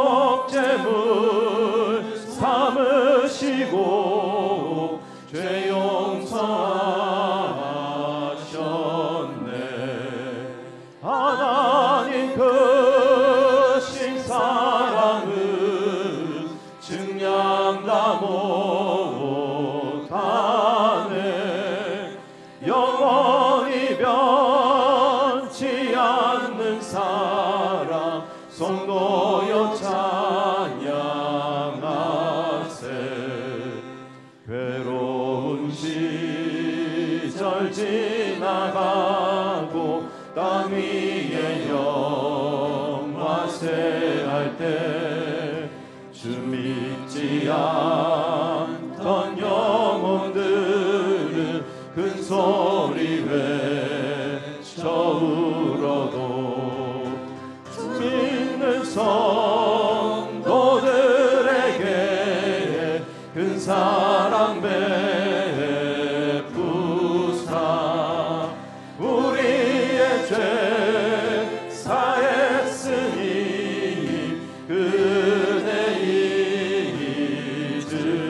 속죄물 삼으시고 죄 용서하셨네. 하나님 크신 사랑은 증량 다 못하네. 영원히 변치 않는 사랑 성도여 찬양하세. 괴로운 시절 지나가고 땅 위에 영화세할 때 주 믿지 않던 영혼들은 큰 소리 외쳐 울어도 주 믿는 성도들에게 큰 사랑 베푸사 우리의 죄 사했으니 그대 잊으소서.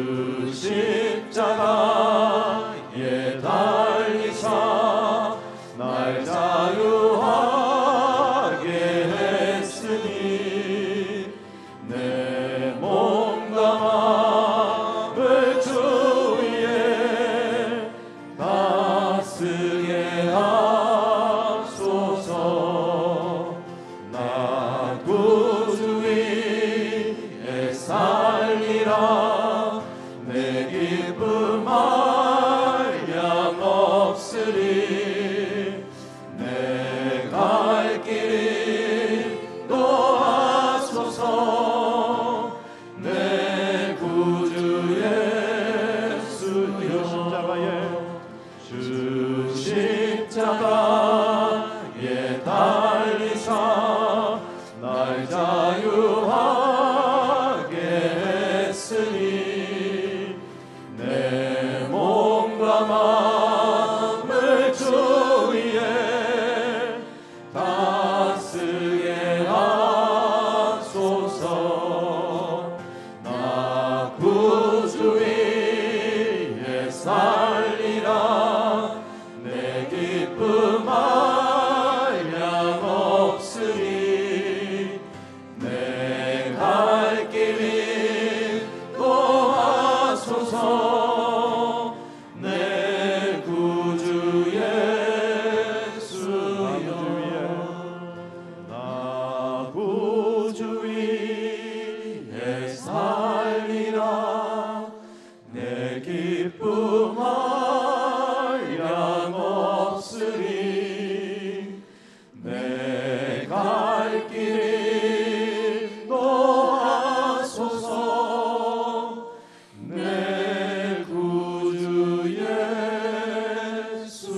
주 십자가에 달리사 날 자유하게 했으니 내 몸과 마음을 주 위에 다스게 하소서. 나 구주 위에 살리라. 내 기쁨 한량 없으리. 내 갈 길이 도하소서. 내 구주 예수여. 주 십자가에 달리사 날 자유하게 했으니 내 몸과 마음을 주 위에 다스게 하소서. 나 구주 위에 살리라. 내 기쁨 한량 없으리. 내 갈 길이 도하소서. 내 구주 예수여. 나 구주 위에 살리라. 내 기쁨 한량 없으리. 내 갈 길이 도하소서. 내 구주 예수여.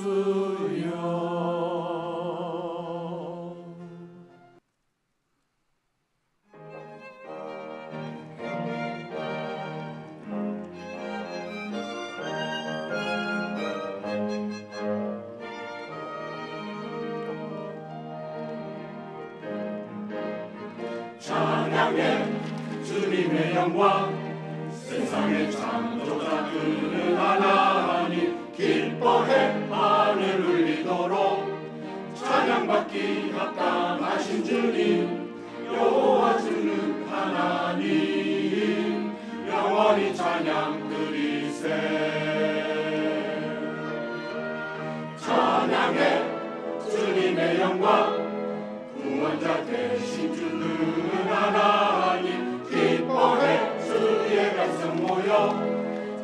찬양해 주님의 영광. 세상의 창조자 그는 하나님. 기뻐해 하늘 울리도록 찬양받기 합당하신 주님. 여호와 주는 하나님. 영원히 찬양 드리세. 찬양해 주님의 영광. 구원자 되신 주는 하나님. 기뻐해 주의 백성 모여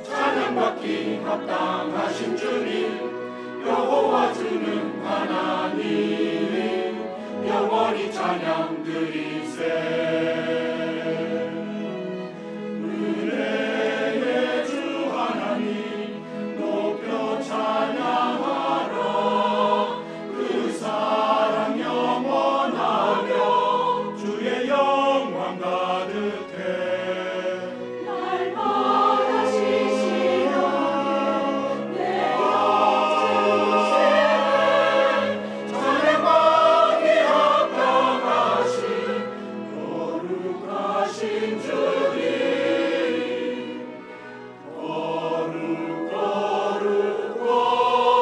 찬양받기 합당하신 주님. 여호와 주는 하나님. 영원히 찬양 드리세. 은혜의 주 하나님 높여 찬양하라. 그 사랑 영원하며 주의 영광 가득해. 날마다 시시하게 내 곁에 찬양받기 합당하신 거룩하신 주님. 거룩 거룩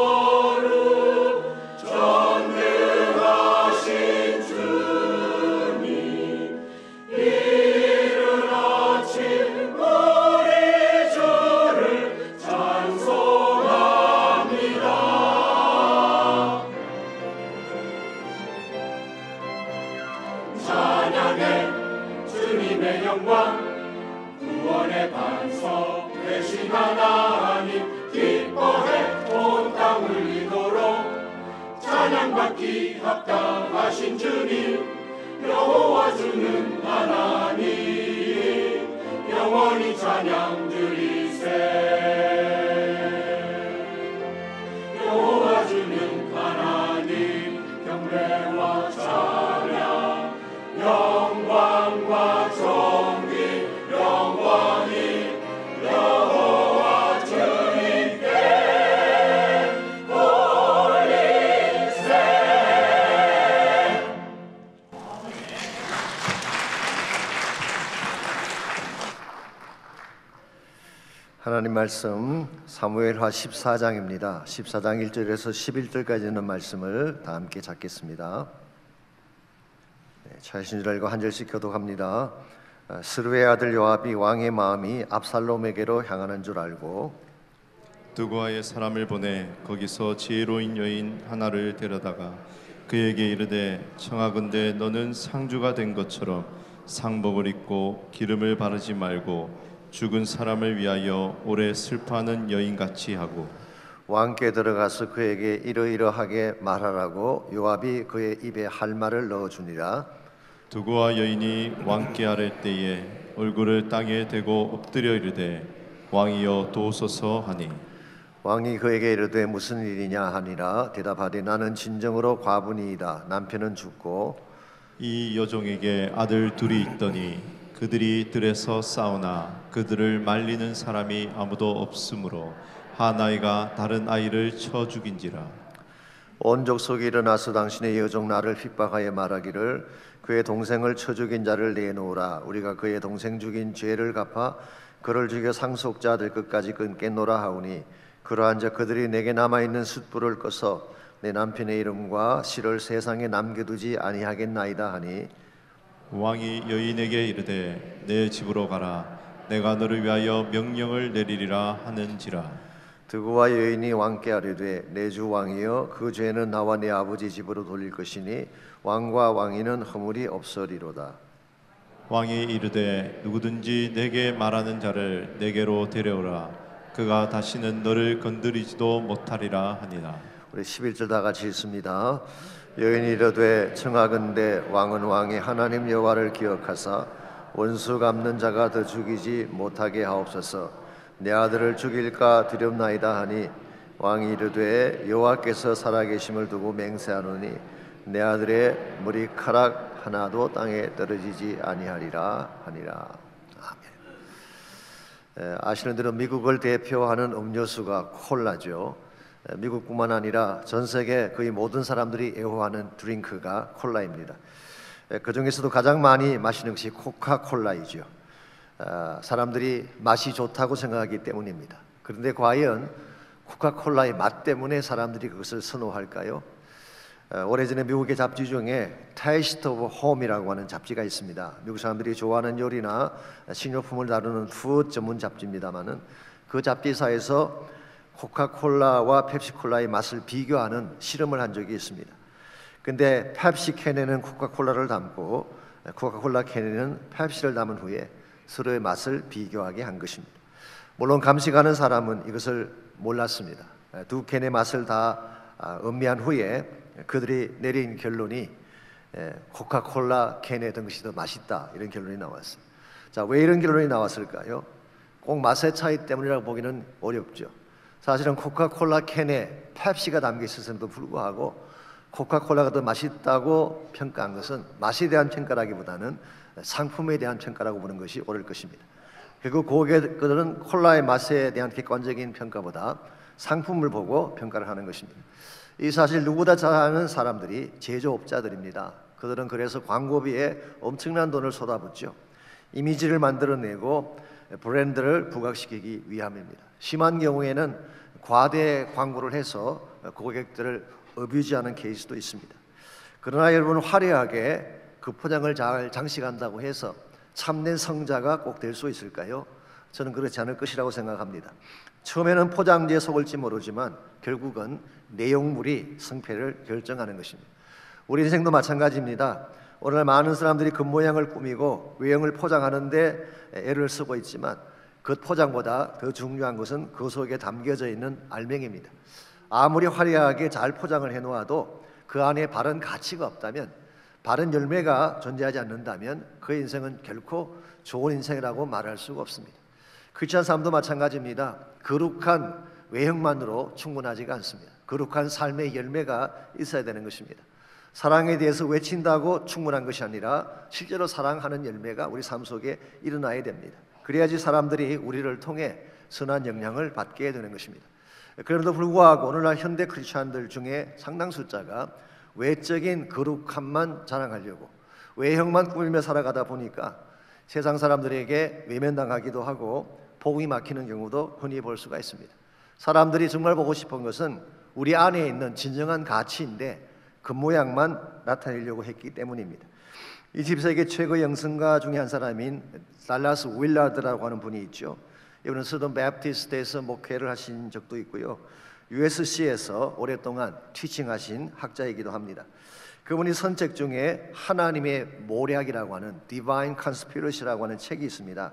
거룩 전능하신 주님. 이른 아침 우리 주를 찬송합니다. 찬양해 주님의 영광. 구원의 반석 되신 하나님. 기뻐해 온 땅 울리도록 찬양받기 합당하신 주님. 여호와 주는 하나님. 영원히 찬양 드리세. 여호와 주는 하나님. 경배와 찬양 영광과 존귀 영원히 여호와 주님께 올리세. 하나님 말씀 사무엘하 14장입니다. 14장 1절에서 11절까지 있는 말씀을 다 함께 찾겠습니다. 차이신 줄 알고 한 절씩 교독합니다. 스루의 아들 요압이 왕의 마음이 압살롬에게로 향하는 줄 알고 두고아의 사람을 보내 거기서 지혜로운 여인 하나를 데려다가 그에게 이르되 청하건대 너는 상주가 된 것처럼 상복을 입고 기름을 바르지 말고 죽은 사람을 위하여 오래 슬퍼하는 여인같이 하고 왕께 들어가서 그에게 이러이러하게 말하라고 요압이 그의 입에 할 말을 넣어주니라. 두고아 여인이 왕께 아랠 때에 얼굴을 땅에 대고 엎드려 이르되 왕이여 도우소서 하니 왕이 그에게 이르되 무슨 일이냐 하니라. 대답하되 나는 진정으로 과부니이다. 남편은 죽고 이 여종에게 아들 둘이 있더니 그들이 들에서 싸우나 그들을 말리는 사람이 아무도 없으므로 한 아이가 다른 아이를 쳐 죽인지라. 온 족속이 일어나서 당신의 여종 나를 핍박하여 말하기를 그의 동생을 쳐 죽인 자를 내놓으라. 우리가 그의 동생 죽인 죄를 갚아 그를 죽여 상속자 될 것까지 끊겠노라 하오니 그러한 자 그들이 내게 남아있는 숯불을 꺼서 내 남편의 이름과 시를 세상에 남겨두지 아니하겠나이다 하니 왕이 여인에게 이르되 내 집으로 가라. 내가 너를 위하여 명령을 내리리라 하는지라. 드고와 여인이 왕께 아뢰되 내 주 왕이여 그 죄는 나와 내 아버지 집으로 돌릴 것이니 왕과 왕위는 허물이 없으리로다. 왕이 이르되 누구든지 내게 말하는 자를 내게로 데려오라. 그가 다시는 너를 건드리지도 못하리라 하니라. 우리 11절 다 같이 읽습니다. 여인이 이르되 청하건대 왕은 왕의 하나님 여호와를 기억하사 원수 갚는 자가 더 죽이지 못하게 하옵소서. 내 아들을 죽일까 두렵나이다 하니 왕이 이르되 여호와께서 살아계심을 두고 맹세하노니 내 아들의 머리카락 하나도 땅에 떨어지지 아니하리라 하니라. 아멘. 아시는 대로 미국을 대표하는 음료수가 콜라죠. 미국뿐만 아니라 전 세계 거의 모든 사람들이 애호하는 드링크가 콜라입니다. 그 중에서도 가장 많이 마시는 것이 코카콜라이죠. 사람들이 맛이 좋다고 생각하기 때문입니다. 그런데 과연 코카콜라의 맛 때문에 사람들이 그것을 선호할까요? 오래전에 미국의 잡지 중에 Taste of Home이라고 하는 잡지가 있습니다. 미국 사람들이 좋아하는 요리나 식료품을 다루는 푸드 전문 잡지입니다만은 그 잡지사에서 코카콜라와 펩시콜라의 맛을 비교하는 실험을 한 적이 있습니다. 근데 펩시 캔에는 코카콜라를 담고 코카콜라 캔에는 펩시를 담은 후에 서로의 맛을 비교하게 한 것입니다. 물론 감식하는 사람은 이것을 몰랐습니다. 두 캔의 맛을 다 음미한 후에 그들이 내린 결론이 코카콜라 캔에 든 것이 더 맛있다, 이런 결론이 나왔습니다. 자, 왜 이런 결론이 나왔을까요? 꼭 맛의 차이 때문이라고 보기는 어렵죠. 사실은 코카콜라 캔에 펩시가 담겨 있었음에도 불구하고 코카콜라가 더 맛있다고 평가한 것은 맛에 대한 평가라기보다는 상품에 대한 평가라고 보는 것이 옳을 것입니다. 그리고 고객들은 콜라의 맛에 대한 객관적인 평가보다 상품을 보고 평가를 하는 것입니다. 이 사실 누구보다 잘 아는 사람들이 제조업자들입니다. 그들은 그래서 광고비에 엄청난 돈을 쏟아붓죠. 이미지를 만들어내고 브랜드를 부각시키기 위함입니다. 심한 경우에는 과대 광고를 해서 고객들을 어뷰즈하는 케이스도 있습니다. 그러나 여러분, 화려하게 그 포장을 잘 장식한다고 해서 참된 성자가 꼭 될 수 있을까요? 저는 그렇지 않을 것이라고 생각합니다. 처음에는 포장지에 속을지 모르지만 결국은 내용물이 승패를 결정하는 것입니다. 우리 인생도 마찬가지입니다. 오늘날 많은 사람들이 겉모양을 꾸미고 외형을 포장하는데 애를 쓰고 있지만 그 포장보다 더 중요한 것은 그 속에 담겨져 있는 알맹이입니다. 아무리 화려하게 잘 포장을 해놓아도 그 안에 바른 가치가 없다면, 바른 열매가 존재하지 않는다면 그 인생은 결코 좋은 인생이라고 말할 수가 없습니다. 크리스찬 삶도 마찬가지입니다. 거룩한 외형만으로 충분하지가 않습니다. 거룩한 삶의 열매가 있어야 되는 것입니다. 사랑에 대해서 외친다고 충분한 것이 아니라 실제로 사랑하는 열매가 우리 삶 속에 일어나야 됩니다. 그래야지 사람들이 우리를 통해 선한 영향을 받게 되는 것입니다. 그럼에도 불구하고 오늘날 현대 크리스찬들 중에 상당 숫자가 외적인 거룩함만 자랑하려고 외형만 꾸미며 살아가다 보니까 세상 사람들에게 외면당하기도 하고 복이 막히는 경우도 흔히 볼 수가 있습니다. 사람들이 정말 보고 싶은 것은 우리 안에 있는 진정한 가치인데 그 모양만 나타내려고 했기 때문입니다. 20세기 최고 영성가 중에 한 사람인 달라스 윌라드라고 하는 분이 있죠. 이분은 서던 베프티스트에서 목회를 하신 적도 있고요, USC에서 오랫동안 티칭하신 학자이기도 합니다. 그분이 선책 중에 하나님의 모략이라고 하는 Divine Conspiracy라고 하는 책이 있습니다.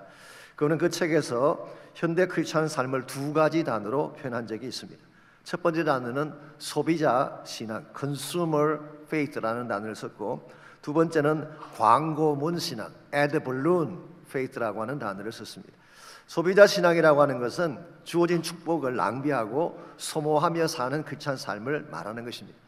그분은 그 책에서 현대 크리스천 삶을 두 가지 단어로 표현한 적이 있습니다. 첫 번째 단어는 소비자 신앙, Consumer Faith라는 단어를 썼고, 두 번째는 광고문 신앙, Ad Balloon Faith라고 하는 단어를 썼습니다. 소비자 신앙이라고 하는 것은 주어진 축복을 낭비하고 소모하며 사는 크리스천 삶을 말하는 것입니다.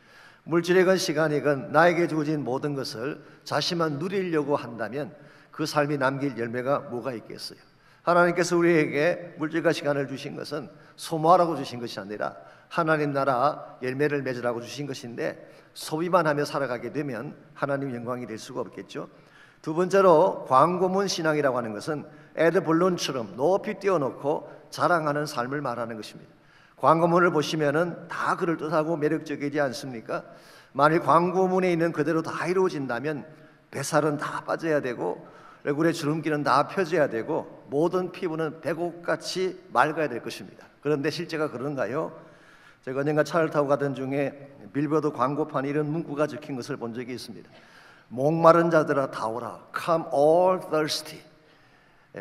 물질이건 시간이건 나에게 주어진 모든 것을 자신만 누리려고 한다면 그 삶이 남길 열매가 뭐가 있겠어요? 하나님께서 우리에게 물질과 시간을 주신 것은 소모하라고 주신 것이 아니라 하나님 나라 열매를 맺으라고 주신 것인데, 소비만 하며 살아가게 되면 하나님 영광이 될 수가 없겠죠. 두 번째로 광고문 신앙이라고 하는 것은 에드블론처럼 높이 띄워놓고 자랑하는 삶을 말하는 것입니다. 광고문을 보시면은 다 그럴듯하고 매력적이지 않습니까? 만일 광고문에 있는 그대로 다 이루어진다면 뱃살은 다 빠져야 되고 얼굴에 주름기는 다 펴져야 되고 모든 피부는 백옥같이 맑아야 될 것입니다. 그런데 실제가 그런가요? 제가 언젠가 차를 타고 가던 중에 빌보드 광고판에 이런 문구가 적힌 것을 본 적이 있습니다. 목마른 자들아 다 오라, Come all thirsty.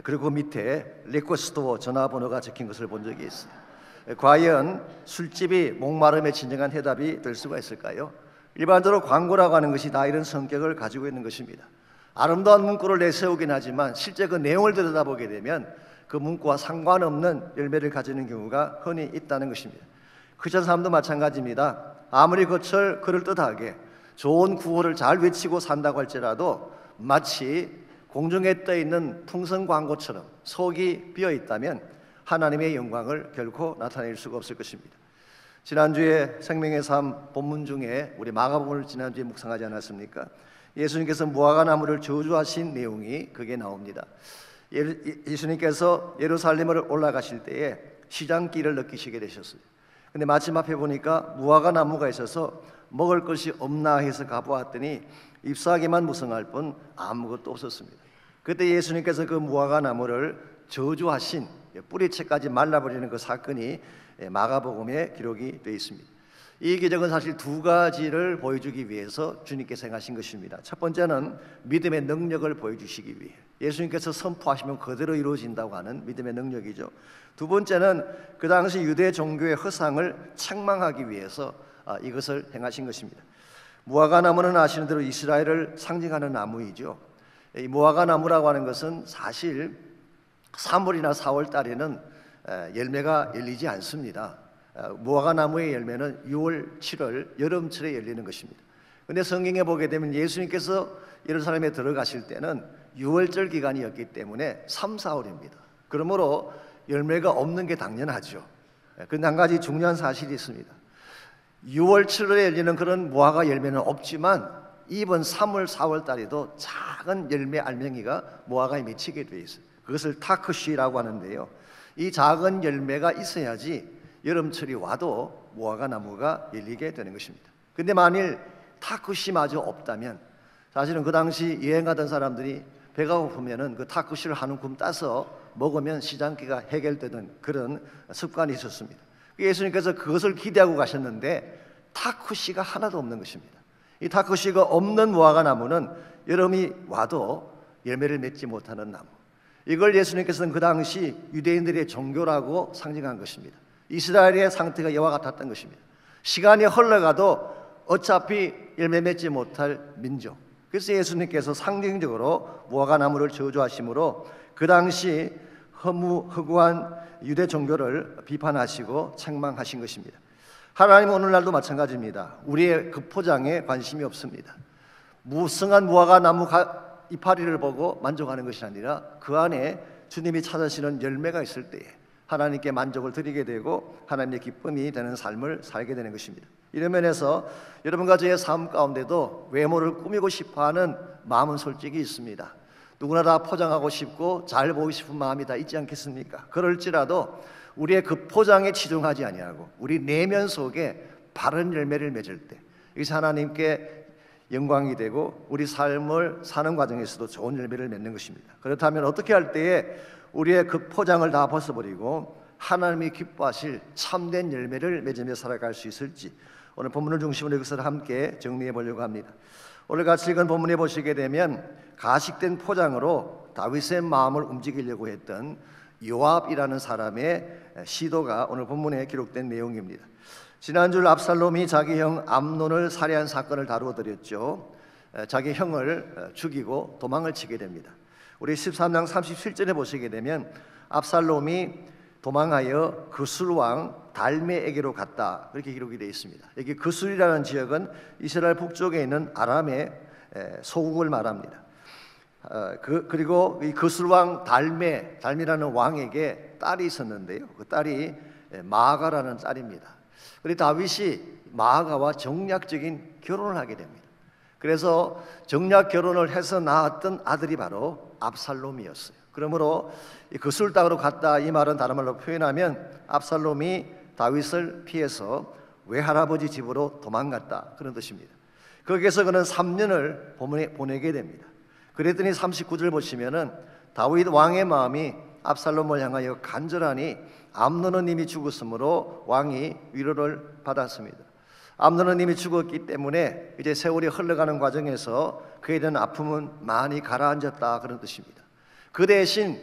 그리고 그 밑에 리퀘어 스토어 전화번호가 적힌 것을 본 적이 있어요. 과연 술집이 목마름의 진정한 해답이 될 수가 있을까요? 일반적으로 광고라고 하는 것이 다 이런 성격을 가지고 있는 것입니다. 아름다운 문구를 내세우긴 하지만 실제 그 내용을 들여다보게 되면 그 문구와 상관없는 열매를 가지는 경우가 흔히 있다는 것입니다. 크리스천 삶도 마찬가지입니다. 아무리 그럴듯하게 좋은 구호를 잘 외치고 산다고 할지라도 마치 공중에 떠있는 풍선 광고처럼 속이 비어있다면 하나님의 영광을 결코 나타낼 수가 없을 것입니다. 지난주에 생명의 삶 본문 중에 우리 마가복음을 지난주에 묵상하지 않았습니까? 예수님께서 무화과나무를 저주하신 내용이 그게 나옵니다. 예수님께서 예루살렘을 올라가실 때에 시장길을 느끼시게 되셨어요. 근데 마침 앞에 보니까 무화과나무가 있어서 먹을 것이 없나 해서 가보았더니 잎사귀만 무성할 뿐 아무것도 없었습니다. 그때 예수님께서 그 무화과나무를 저주하신 뿌리채까지 말라버리는 그 사건이 마가복음에 기록이 되어 있습니다. 이 기적은 사실 두 가지를 보여주기 위해서 주님께서 행하신 것입니다. 첫 번째는 믿음의 능력을 보여주시기 위해, 예수님께서 선포하시면 그대로 이루어진다고 하는 믿음의 능력이죠. 두 번째는 그 당시 유대 종교의 허상을 책망하기 위해서 이것을 행하신 것입니다. 무화과나무는 아시는 대로 이스라엘을 상징하는 나무이죠. 이 무화과나무라고 하는 것은 사실 3월이나 4월 달에는 열매가 열리지 않습니다. 무화과나무의 열매는 6월, 7월, 여름철에 열리는 것입니다. 그런데 성경에 보게 되면 예수님께서 예루살렘에 들어가실 때는 6월절 기간이었기 때문에 3, 4월입니다. 그러므로 열매가 없는 게 당연하죠. 그런데 한 가지 중요한 사실이 있습니다. 6월, 7월에 열리는 그런 무화과 열매는 없지만 이번 3월, 4월 달에도 작은 열매 알맹이가 무화과에 맺히게 되어 있어요. 그것을 타크쉬라고 하는데요, 이 작은 열매가 있어야지 여름철이 와도 무화과 나무가 열리게 되는 것입니다. 근데 만일 타크쉬마저 없다면, 사실은 그 당시 여행하던 사람들이 배가 고프면은 그 타크쉬를 한 움큼 따서 먹으면 시장기가 해결되는 그런 습관이 있었습니다. 예수님께서 그것을 기대하고 가셨는데 타크쉬가 하나도 없는 것입니다. 이 타크쉬가 없는 무화과 나무는 여름이 와도 열매를 맺지 못하는 나무, 이걸 예수님께서는 그 당시 유대인들의 종교라고 상징한 것입니다. 이스라엘의 상태가 이와 같았던 것입니다. 시간이 흘러가도 어차피 열매 맺지 못할 민족, 그래서 예수님께서 상징적으로 무화과 나무를 저주하심으로 그 당시 허무허구한 유대 종교를 비판하시고 책망하신 것입니다. 하나님은 오늘날도 마찬가지입니다. 우리의 그 포장에 관심이 없습니다. 무성한 무화과 나무 이파리를 보고 만족하는 것이 아니라 그 안에 주님이 찾으시는 열매가 있을 때에 하나님께 만족을 드리게 되고 하나님의 기쁨이 되는 삶을 살게 되는 것입니다. 이런 면에서 여러분과 저의 삶 가운데도 외모를 꾸미고 싶어하는 마음은 솔직히 있습니다. 누구나 다 포장하고 싶고 잘 보이고 싶은 마음이 다 있지 않겠습니까? 그럴지라도 우리의 그 포장에 치중하지 아니하고 우리 내면 속에 바른 열매를 맺을 때 이것이 하나님께 영광이 되고 우리 삶을 사는 과정에서도 좋은 열매를 맺는 것입니다. 그렇다면 어떻게 할 때에 우리의 그 포장을 다 벗어버리고 하나님이 기뻐하실 참된 열매를 맺으며 살아갈 수 있을지 오늘 본문을 중심으로 이것을 함께 정리해 보려고 합니다. 오늘 같이 읽은 본문에 보시게 되면 가식된 포장으로 다윗의 마음을 움직이려고 했던 요압이라는 사람의 시도가 오늘 본문에 기록된 내용입니다. 지난주 압살롬이 자기 형 암논을 살해한 사건을 다루어 드렸죠. 자기 형을 죽이고 도망을 치게 됩니다. 우리 13장 37절에 보시게 되면 압살롬이 도망하여 그술왕 달메에게로 갔다 그렇게 기록이 되어 있습니다. 여기 그술이라는 지역은 이스라엘 북쪽에 있는 아람의 소국을 말합니다. 그리고 이 그술왕 달메라는 왕에게 딸이 있었는데요. 그 딸이 마아가라는 딸입니다. 그리고 다윗이 마아가와 정략적인 결혼을 하게 됩니다. 그래서 정략 결혼을 해서 낳았던 아들이 바로 압살롬이었어요. 그러므로 그술 땅으로 갔다 이 말은 다른 말로 표현하면 압살롬이 다윗을 피해서 외할아버지 집으로 도망갔다 그런 뜻입니다. 거기에서 그는 3년을 보내게 됩니다. 그랬더니 39절 보시면은 다윗 왕의 마음이 압살롬을 향하여 간절하니 암논은 이미 죽었으므로 왕이 위로를 받았습니다. 암논은 이미 죽었기 때문에 이제 세월이 흘러가는 과정에서 그에 대한 아픔은 많이 가라앉았다 그런 뜻입니다. 그 대신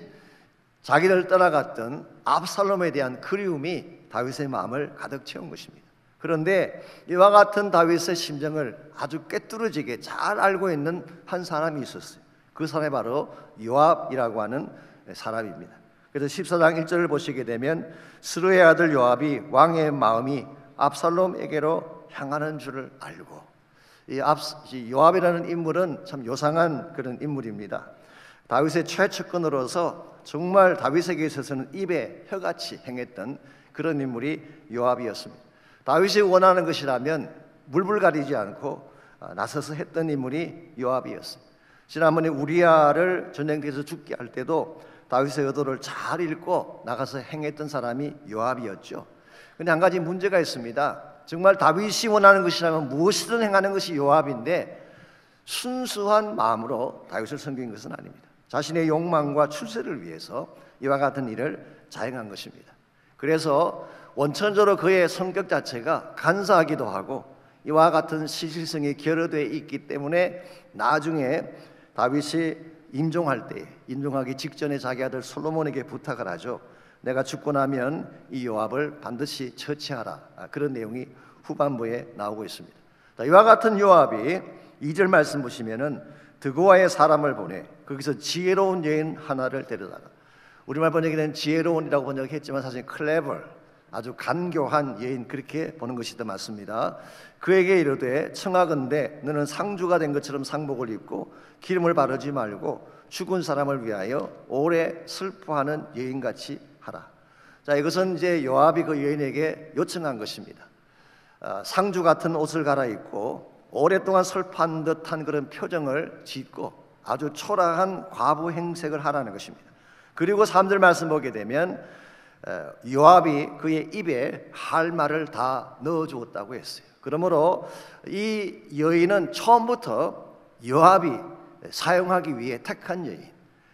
자기를 떠나갔던 압살롬에 대한 그리움이 다윗의 마음을 가득 채운 것입니다. 그런데 이와 같은 다윗의 심정을 아주 꿰뚫어지게 잘 알고 있는 한 사람이 있었어요. 그 사람이 바로 요압이라고 하는 사람입니다. 그래서 14장 1절을 보시게 되면 스루의 아들 요압이 왕의 마음이 압살롬에게로 향하는 줄을 알고, 이 요압이라는 인물은 참 요상한 그런 인물입니다. 다윗의 최측근으로서 정말 다윗에게 있어서는 입에 혀같이 행했던 그런 인물이 요압이었습니다. 다윗이 원하는 것이라면 물불 가리지 않고 나서서 했던 인물이 요압이었습니다. 지난번에 우리아를 전쟁터에서 죽게 할 때도 다윗의 의도를 잘 읽고 나가서 행했던 사람이 요압이었죠. 그런데 한 가지 문제가 있습니다. 정말 다윗이 원하는 것이라면 무엇이든 행하는 것이 요압인데 순수한 마음으로 다윗을 섬긴 것은 아닙니다. 자신의 욕망과 출세를 위해서 이와 같은 일을 자행한 것입니다. 그래서 원천적으로 그의 성격 자체가 간사하기도 하고 이와 같은 시실성이 결여되어 있기 때문에 나중에 다윗이 임종하기 직전에 자기 아들 솔로몬에게 부탁을 하죠. 내가 죽고 나면 이 요압을 반드시 처치하라. 그런 내용이 후반부에 나오고 있습니다. 이와 같은 요압이 2절 말씀 보시면은 드고아의 사람을 보내 거기서 지혜로운 여인 하나를 데려다가, 우리말 번역에는 지혜로운이라고 번역했지만 사실 클레버, 아주 간교한 여인 그렇게 보는 것이 더 맞습니다. 그에게 이르되 청하건대 너는 상주가 된 것처럼 상복을 입고 기름을 바르지 말고 죽은 사람을 위하여 오래 슬퍼하는 여인같이 하라. 자, 이것은 이제 요압이 그 여인에게 요청한 것입니다. 상주 같은 옷을 갈아입고 오랫동안 슬퍼한 듯한 그런 표정을 짓고 아주 초라한 과부 행색을 하라는 것입니다. 그리고 3절 말씀 보게 되면 요압이 그의 입에 할 말을 다 넣어주었다고 했어요. 그러므로 이 여인은 처음부터 요압이 사용하기 위해 택한 여인.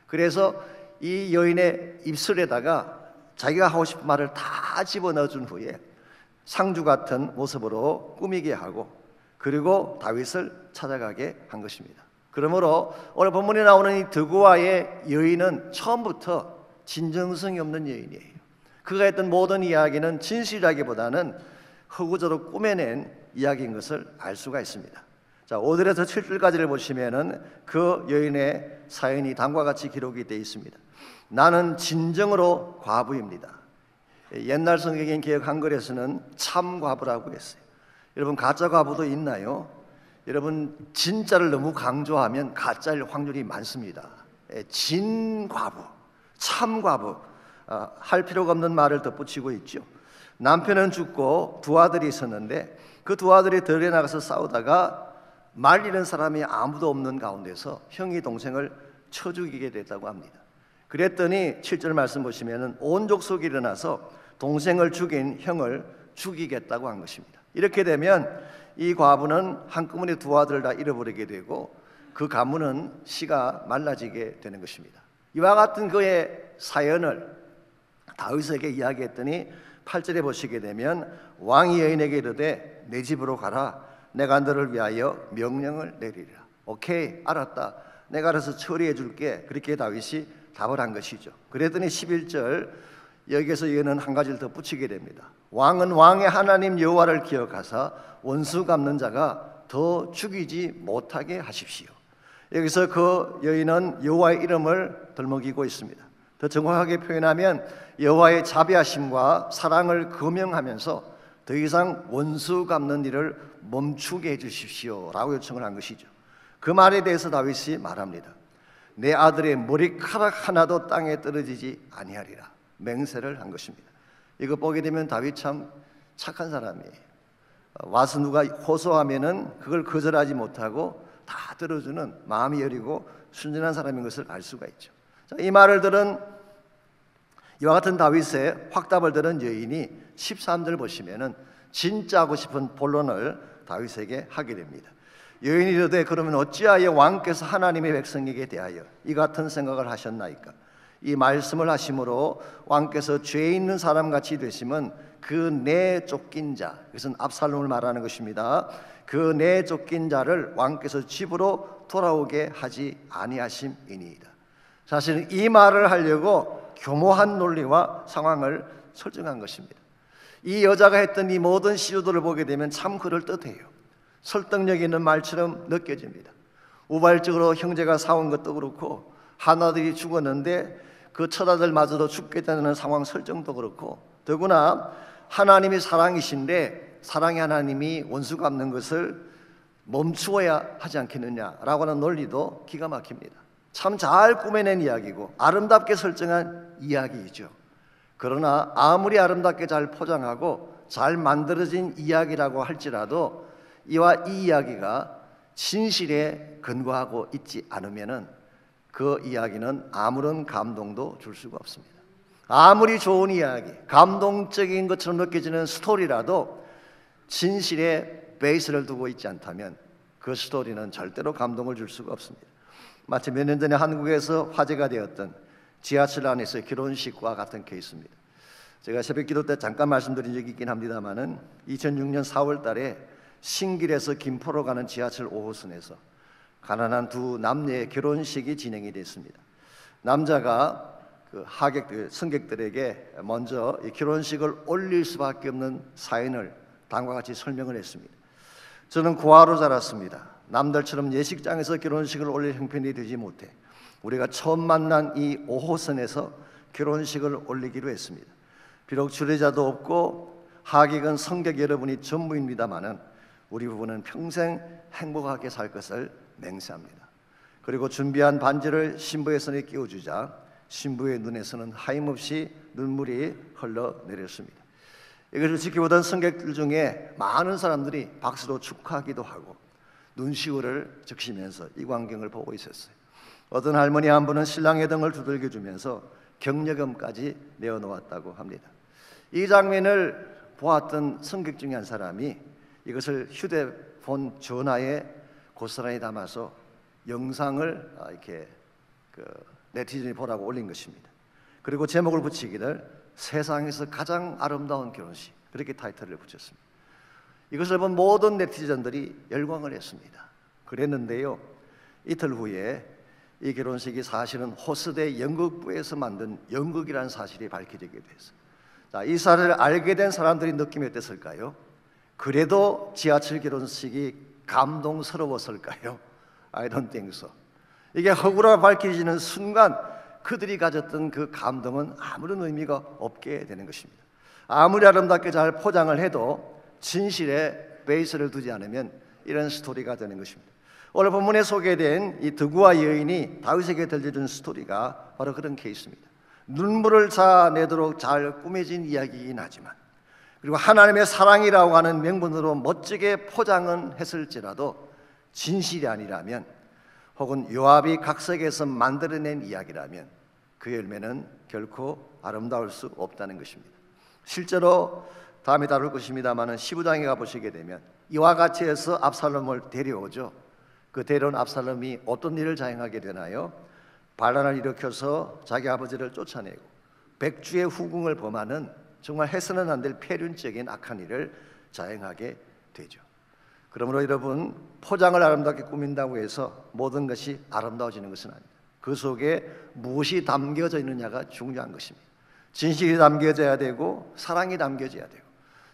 그래서 이 여인의 입술에다가 자기가 하고 싶은 말을 다 집어넣어준 후에 상주 같은 모습으로 꾸미게 하고 그리고 다윗을 찾아가게 한 것입니다. 그러므로 오늘 본문에 나오는 이 드고아의 여인은 처음부터 진정성이 없는 여인이에요. 그가 했던 모든 이야기는 진실이라기보다는 허구적으로 꾸며낸 이야기인 것을 알 수가 있습니다. 자, 5절에서 7절까지를 보시면은 그 여인의 사연이 다음과 같이 기록이 되어 있습니다. 나는 진정으로 과부입니다. 옛날 성경인 개역 한글에서는 참 과부라고 했어요. 여러분, 가짜 과부도 있나요? 여러분, 진짜를 너무 강조하면 가짜일 확률이 많습니다. 진 과부, 참 과부, 할 필요가 없는 말을 덧붙이고 있죠. 남편은 죽고 두 아들이 있었는데 그 두 아들이 들에 나가서 싸우다가 말리는 사람이 아무도 없는 가운데서 형이 동생을 쳐 죽이게 됐다고 합니다. 그랬더니 7절 말씀 보시면은 온 족속이 일어나서 동생을 죽인 형을 죽이겠다고 한 것입니다. 이렇게 되면 이 과부는 한꺼번에 두 아들을 다 잃어버리게 되고 그 가문은 씨가 말라지게 되는 것입니다. 이와 같은 그의 사연을 다윗에게 이야기했더니 8절에 보시게 되면 왕이 여인에게 이르되 내 집으로 가라. 내가 너를 위하여 명령을 내리리라. 오케이, 알았다. 내가 알아서 처리해 줄게. 그렇게 다윗이 답을 한 것이죠. 그랬더니 11절 여기에서 얘는 한 가지를 더 붙이게 됩니다. 왕은 왕의 하나님 여호와를 기억하사 원수 갚는 자가 더 죽이지 못하게 하십시오. 여기서 그 여인은 여호와의 이름을 들먹이고 있습니다. 더 정확하게 표현하면 여호와의 자비하심과 사랑을 금명하면서 더 이상 원수 갚는 일을 멈추게 해주십시오 라고 요청을 한 것이죠. 그 말에 대해서 다윗이 말합니다. 내 아들의 머리카락 하나도 땅에 떨어지지 아니하리라 맹세를 한 것입니다. 이거 보게 되면 다윗 참 착한 사람이에요. 와서 누가 호소하면은 그걸 거절하지 못하고 다 들어주는 마음이 여리고 순전한 사람인 것을 알 수가 있죠. 자, 이 말을 들은 이와 같은 다윗의 확답을 들은 여인이 13절 보시면은 진짜 하고 싶은 본론을 다윗에게 하게 됩니다. 여인이 이르되 그러면 어찌하여 왕께서 하나님의 백성에게 대하여 이 같은 생각을 하셨나이까? 이 말씀을 하심으로 왕께서 죄 있는 사람같이 되심은 그 내 쫓긴 자, 이것은 압살롬을 말하는 것입니다. 그 내 쫓긴 자를 왕께서 집으로 돌아오게 하지 아니하심이니이다. 사실은 이 말을 하려고 교모한 논리와 상황을 설정한 것입니다. 이 여자가 했던 이 모든 시도들을 보게 되면 참 그럴듯해요. 설득력 있는 말처럼 느껴집니다. 우발적으로 형제가 싸운 것도 그렇고 하나들이 죽었는데 그 처자들마저도 죽게 되는 상황 설정도 그렇고 더구나 하나님이 사랑이신데 사랑의 하나님이 원수 갚는 것을 멈추어야 하지 않겠느냐라고 하는 논리도 기가 막힙니다. 참 잘 꾸며낸 이야기고 아름답게 설정한 이야기이죠. 그러나 아무리 아름답게 잘 포장하고 잘 만들어진 이야기라고 할지라도 이와 이 이야기가 진실에 근거하고 있지 않으면은 그 이야기는 아무런 감동도 줄 수가 없습니다. 아무리 좋은 이야기, 감동적인 것처럼 느껴지는 스토리라도 진실에 베이스를 두고 있지 않다면 그 스토리는 절대로 감동을 줄 수가 없습니다. 마치 몇 년 전에 한국에서 화제가 되었던 지하철 안에서의 결혼식과 같은 케이스입니다. 제가 새벽기도 때 잠깐 말씀드린 적이 있긴 합니다만은 2006년 4월 달에 신길에서 김포로 가는 지하철 5호선에서 가난한 두 남녀의 결혼식이 진행이 됐습니다. 남자가 그 승객들에게 먼저 이 결혼식을 올릴 수밖에 없는 사연을 다음과 같이 설명을 했습니다. 저는 고아로 자랐습니다. 남들처럼 예식장에서 결혼식을 올릴 형편이 되지 못해 우리가 처음 만난 이 5호선에서 결혼식을 올리기로 했습니다. 비록 주례자도 없고 하객은 성객 여러분이 전부입니다마는 우리 부부는 평생 행복하게 살 것을 맹세합니다. 그리고 준비한 반지를 신부의 손에 끼워주자 신부의 눈에서는 하염없이 눈물이 흘러내렸습니다. 이것을 지켜보던 승객들 중에 많은 사람들이 박수로 축하하기도 하고 눈시울을 적시면서 이 광경을 보고 있었어요. 어떤 할머니 한 분은 신랑의 등을 두들겨 주면서 격려금까지 내어놓았다고 합니다. 이 장면을 보았던 승객 중에 한 사람이 이것을 휴대폰 전화에 고스란히 담아서 영상을 이렇게 네티즌이 보라고 올린 것입니다. 그리고 제목을 붙이기를 세상에서 가장 아름다운 결혼식, 그렇게 타이틀을 붙였습니다. 이것을 본 모든 네티즌들이 열광을 했습니다. 그랬는데요, 이틀 후에 이 결혼식이 사실은 호스대 연극부에서 만든 연극이라는 사실이 밝혀지게 됐어요. 자, 이 사실을 알게 된 사람들이 느낌이 어땠을까요? 그래도 지하철 결혼식이 감동스러웠을까요? I don't think so. 이게 허구라 밝혀지는 순간 그들이 가졌던 그 감동은 아무런 의미가 없게 되는 것입니다. 아무리 아름답게 잘 포장을 해도 진실에 베이스를 두지 않으면 이런 스토리가 되는 것입니다. 오늘 본문에 소개된 이 드구와 여인이 다윗에게 들려준 스토리가 바로 그런 케이스입니다. 눈물을 자내도록 잘 꾸며진 이야기이긴 하지만, 그리고 하나님의 사랑이라고 하는 명분으로 멋지게 포장은 했을지라도 진실이 아니라면 혹은 요압이 각석에서 만들어낸 이야기라면 그 열매는 결코 아름다울 수 없다는 것입니다. 실제로 다음에 다룰 것입니다마는 15장에 가보시게 되면 이와 같이 해서 압살롬을 데려오죠. 그 데려온 압살롬이 어떤 일을 자행하게 되나요? 반란을 일으켜서 자기 아버지를 쫓아내고 백주의 후궁을 범하는 정말 해서는 안 될 폐륜적인 악한 일을 자행하게 되죠. 그러므로 여러분, 포장을 아름답게 꾸민다고 해서 모든 것이 아름다워지는 것은 아닙니다. 그 속에 무엇이 담겨져 있느냐가 중요한 것입니다. 진실이 담겨져야 되고 사랑이 담겨져야 되고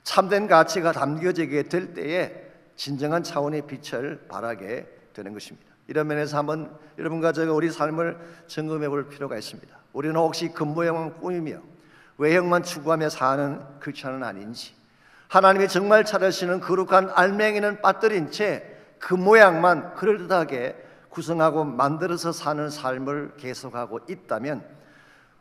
참된 가치가 담겨지게 될 때에 진정한 차원의 빛을 발하게 되는 것입니다. 이런 면에서 한번 여러분과 제가 우리 삶을 점검해 볼 필요가 있습니다. 우리는 혹시 겉모양만 꾸미며 외형만 추구하며 사는 크리스천은 아닌지, 하나님이 정말 찾으시는 거룩한 알맹이는 빠뜨린 채 그 모양만 그럴듯하게 구성하고 만들어서 사는 삶을 계속하고 있다면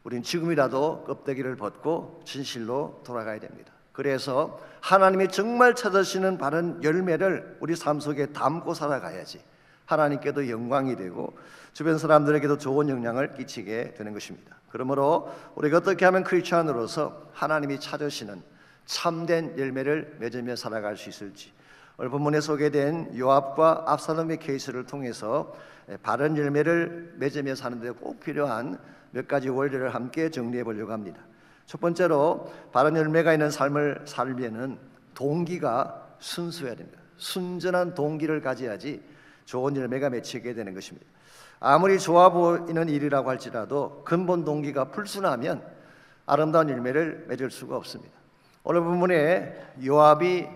우린 지금이라도 껍데기를 벗고 진실로 돌아가야 됩니다. 그래서 하나님이 정말 찾으시는 바른 열매를 우리 삶 속에 담고 살아가야지 하나님께도 영광이 되고 주변 사람들에게도 좋은 영향을 끼치게 되는 것입니다. 그러므로 우리가 어떻게 하면 크리스천으로서 하나님이 찾으시는 참된 열매를 맺으며 살아갈 수 있을지, 오늘 본문에 소개된 요압과 압살롬의 케이스를 통해서 바른 열매를 맺으며 사는 데 꼭 필요한 몇 가지 원리를 함께 정리해 보려고 합니다. 첫 번째로 바른 열매가 있는 삶을 살려면 동기가 순수해야 됩니다. 순전한 동기를 가져야지 좋은 열매가 맺히게 되는 것입니다. 아무리 좋아 보이는 일이라고 할지라도 근본 동기가 불순하면 아름다운 열매를 맺을 수가 없습니다. 오늘 본문에 요압이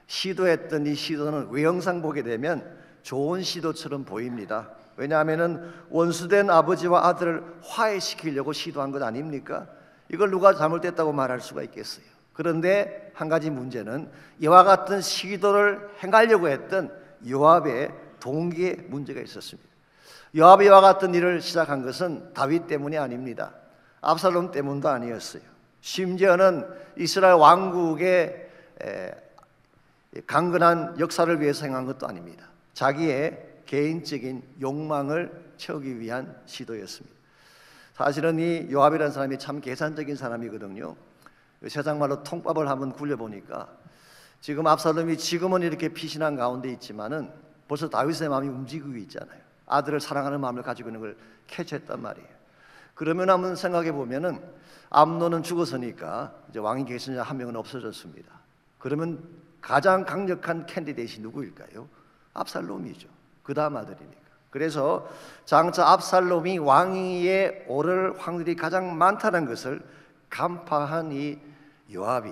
시도했던 이 시도는 외형상 보게 되면 좋은 시도처럼 보입니다. 왜냐하면 원수된 아버지와 아들을 화해시키려고 시도한 것 아닙니까? 이걸 누가 잘못됐다고 말할 수가 있겠어요? 그런데 한 가지 문제는 이와 같은 시도를 행하려고 했던 요압의 동기에 문제가 있었습니다. 요압이 이와 같은 일을 시작한 것은 다윗 때문이 아닙니다. 압살롬 때문도 아니었어요. 심지어는 이스라엘 왕국의 강건한 역사를 위해서 행한 것도 아닙니다. 자기의 개인적인 욕망을 채우기 위한 시도였습니다. 사실은 이 요압이라는 사람이 참 계산적인 사람이거든요. 세상 말로 통밥을 한번 굴려보니까 지금 압살롬이 지금은 이렇게 피신한 가운데 있지만은 벌써 다윗의 마음이 움직이고 있잖아요. 아들을 사랑하는 마음을 가지고 있는 걸 캐치했단 말이에요. 그러면 한번 생각해 보면은 암논은 죽었으니까 이제 왕이 계신 자 한 명은 없어졌습니다. 그러면 가장 강력한 캔디데이트이 누구일까요? 압살롬이죠. 그 다음 아들이니까. 그래서 장차 압살롬이 왕위에 오를 확률이 가장 많다는 것을 간파한 이 요압이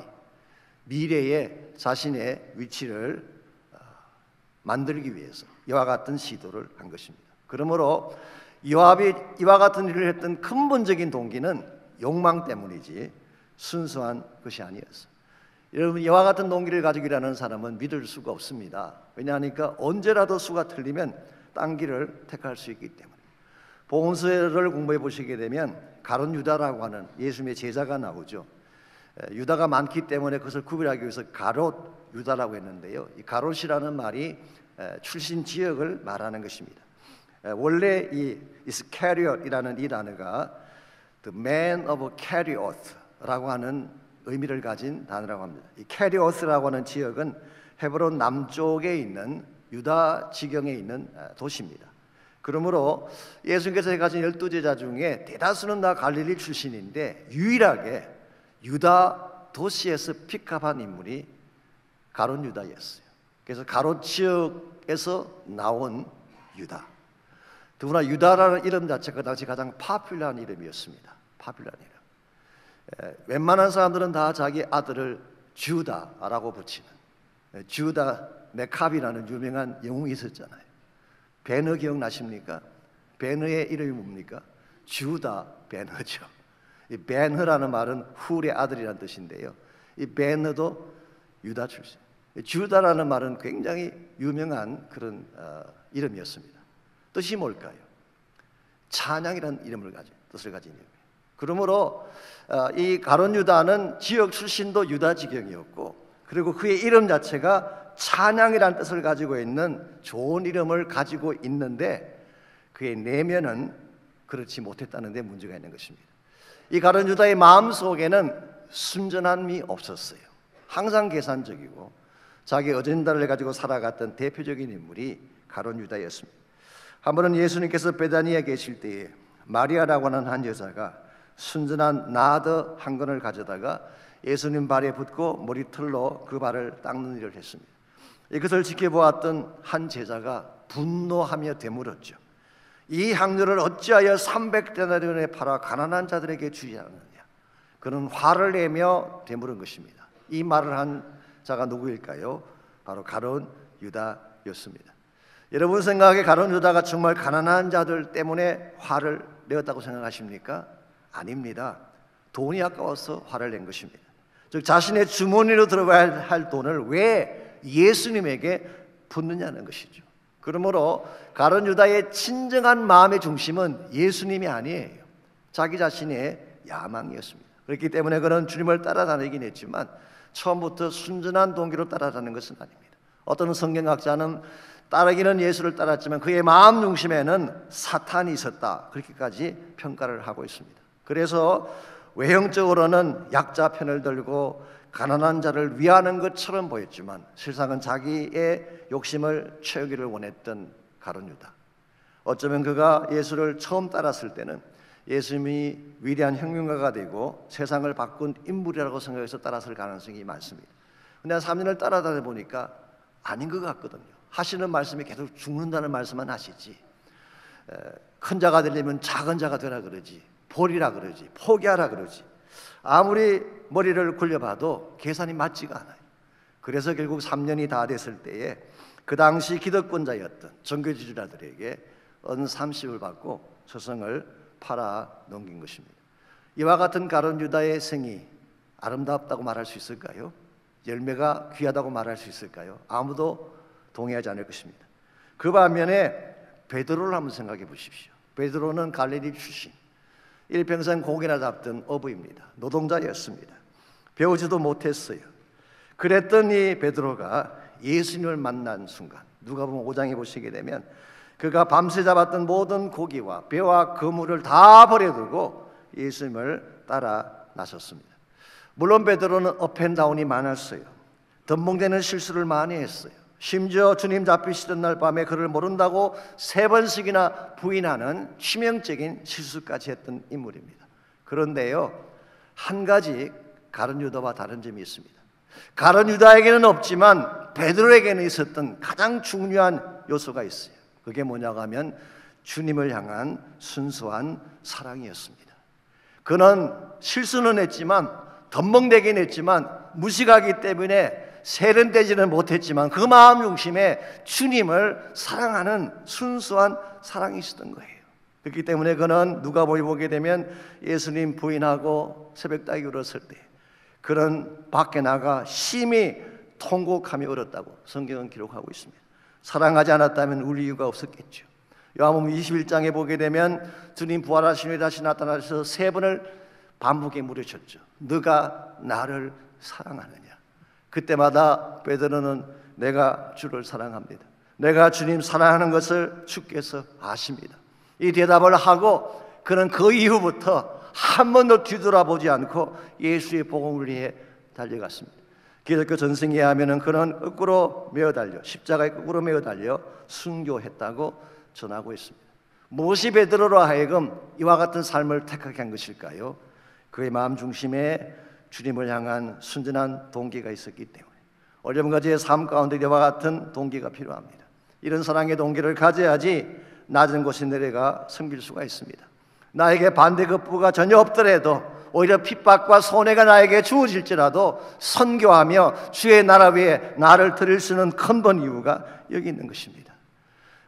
미래에 자신의 위치를 만들기 위해서 이와 같은 시도를 한 것입니다. 그러므로 요압이 이와 같은 일을 했던 근본적인 동기는 욕망 때문이지 순수한 것이 아니었어요. 여러분, 이와 같은 동기를 가지고 일하는 사람은 믿을 수가 없습니다. 왜냐하니까 언제라도 수가 틀리면 딴 길을 택할 수 있기 때문에. 복음서를 공부해 보시게 되면 가룟 유다라고 하는 예수님의 제자가 나오죠. 유다가 많기 때문에 그것을 구별하기 위해서 가롯 유다라고 했는데요. 이 가롯이라는 말이 출신 지역을 말하는 것입니다. 원래 이 이스카리ot이라는 이 단어가 the man of Kerioth라고 하는 의미를 가진 단어라고 합니다. 이 Kerioth라고 하는 지역은 헤브론 남쪽에 있는 유다 지경에 있는 도시입니다. 그러므로 예수님께서 가진 12제자 중에 대다수는 다 갈릴리 출신인데 유일하게 유다 도시에서 픽업한 인물이 가롯 유다였어요. 그래서 가롯 지역에서 나온 유다. 더구나 유다라는 이름 자체가 그 당시 가장 파퓰러한 이름이었습니다. 파퓰러한 이름. 웬만한 사람들은 다 자기 아들을 주다라고 붙이는, 주다 메캅이라는 유명한 영웅이 있었잖아요. 베너 기억나십니까? 베너의 이름이 뭡니까? 주다 베너죠. 이 베너라는 말은 훌의 아들이라는 뜻인데요. 이 베너도 유다 출신. 주다라는 말은 굉장히 유명한 그런 이름이었습니다. 뜻이 뭘까요? 찬양이라는 이름을 가진, 뜻을 가진 이름이에요. 그러므로 이 가롯 유다는 지역 출신도 유다 지경이었고, 그리고 그의 이름 자체가 찬양이라는 뜻을 가지고 있는 좋은 이름을 가지고 있는데, 그의 내면은 그렇지 못했다는 데 문제가 있는 것입니다. 이 가룟 유다의 마음 속에는 순전함이 없었어요. 항상 계산적이고 자기 어젠다를 가지고 살아갔던 대표적인 인물이 가룟 유다였습니다. 한 번은 예수님께서 베다니에 계실 때에 마리아라고 하는 한 여자가 순전한 나드 한 건을 가져다가 예수님 발에 붓고 머리털로 그 발을 닦는 일을 했습니다. 이것을 지켜보았던 한 제자가 분노하며 되물었죠. 이 향료를 어찌하여 300데나리온에 팔아 가난한 자들에게 주지 않느냐. 그는 화를 내며 되물은 것입니다. 이 말을 한 자가 누구일까요? 바로 가룟 유다였습니다. 여러분 생각에 가룟 유다가 정말 가난한 자들 때문에 화를 내었다고 생각하십니까? 아닙니다. 돈이 아까워서 화를 낸 것입니다. 즉 자신의 주머니로 들어가야 할 돈을 왜 예수님에게 붓느냐는 것이죠. 그러므로 가룟 유다의 진정한 마음의 중심은 예수님이 아니에요. 자기 자신의 야망이었습니다. 그렇기 때문에 그는 주님을 따라다니긴 했지만 처음부터 순전한 동기로 따라다니는 것은 아닙니다. 어떤 성경학자는 따르기는 예수를 따랐지만 그의 마음 중심에는 사탄이 있었다, 그렇게까지 평가를 하고 있습니다. 그래서 외형적으로는 약자 편을 들고 가난한 자를 위하는 것처럼 보였지만 실상은 자기의 욕심을 채우기를 원했던 가룟 유다. 어쩌면 그가 예수를 처음 따랐을 때는 예수님이 위대한 혁명가가 되고 세상을 바꾼 인물이라고 생각해서 따랐을 가능성이 많습니다. 근데 한 3년을 따라다니다 보니까 아닌 것 같거든요. 하시는 말씀이 계속 죽는다는 말씀만 하시지, 큰 자가 되려면 작은 자가 되라 그러지, 버리라 그러지, 포기하라 그러지, 아무리 머리를 굴려봐도 계산이 맞지가 않아요. 그래서 결국 3년이 다 됐을 때에 그 당시 기득권자였던 정교지주자들에게 은 30을 받고 서성을 팔아 넘긴 것입니다. 이와 같은 가룟 유다의 생이 아름답다고 말할 수 있을까요? 열매가 귀하다고 말할 수 있을까요? 아무도 동의하지 않을 것입니다. 그 반면에 베드로를 한번 생각해 보십시오. 베드로는 갈릴리 출신, 일평생 고기나 잡던 어부입니다. 노동자였습니다. 배우지도 못했어요. 그랬던 이 베드로가 예수님을 만난 순간, 누가복음 5장에 보시게 되면 그가 밤새 잡았던 모든 고기와 배와 그물을 다 버려두고 예수님을 따라 나섰습니다. 물론 베드로는 업앤다운이 많았어요. 덤벙대는 실수를 많이 했어요. 심지어 주님 잡히시던 날 밤에 그를 모른다고 3번씩이나 부인하는 치명적인 실수까지 했던 인물입니다. 그런데요, 한 가지 가룟 유다와 다른 점이 있습니다. 가룟 유다에게는 없지만 베드로에게는 있었던 가장 중요한 요소가 있어요. 그게 뭐냐고 하면 주님을 향한 순수한 사랑이었습니다. 그는 실수는 했지만, 덤벙대긴 했지만, 무식하기 때문에 세련되지는 못했지만 그 마음 중심에 주님을 사랑하는 순수한 사랑이 있었던 거예요. 그렇기 때문에 그는 누가복음에 보게 되면 예수님 부인하고 새벽닭이 울었을 때 그는 밖에 나가 심히 통곡하며 울었다고 성경은 기록하고 있습니다. 사랑하지 않았다면 울 이유가 없었겠죠. 요한복음 21장에 보게 되면 주님 부활하신 후에 다시 나타나셔서 3번을 반복에 물으셨죠. 너가 나를 사랑하느냐. 그때마다 베드로는 내가 주를 사랑합니다, 내가 주님 사랑하는 것을 주께서 아십니다, 이 대답을 하고 그는 그 이후부터 한 번도 뒤돌아보지 않고 예수의 복음을 위해 달려갔습니다. 기독교 전승에 하면은 그는 거꾸로 메어 달려, 십자가에 거꾸로 메어 달려 순교했다고 전하고 있습니다. 무엇이 베드로로 하여금 이와 같은 삶을 택하게 한 것일까요? 그의 마음 중심에 주님을 향한 순전한 동기가 있었기 때문에 어려운 가지의 삶 가운데 이와 같은 동기가 필요합니다. 이런 사랑의 동기를 가져야지 낮은 곳에 내려가 섬길 수가 있습니다. 나에게 반대급부가 전혀 없더라도 오히려 핍박과 손해가 나에게 주어질지라도 선교하며 주의 나라 위에 나를 드릴 수 있는 근본 이유가 여기 있는 것입니다.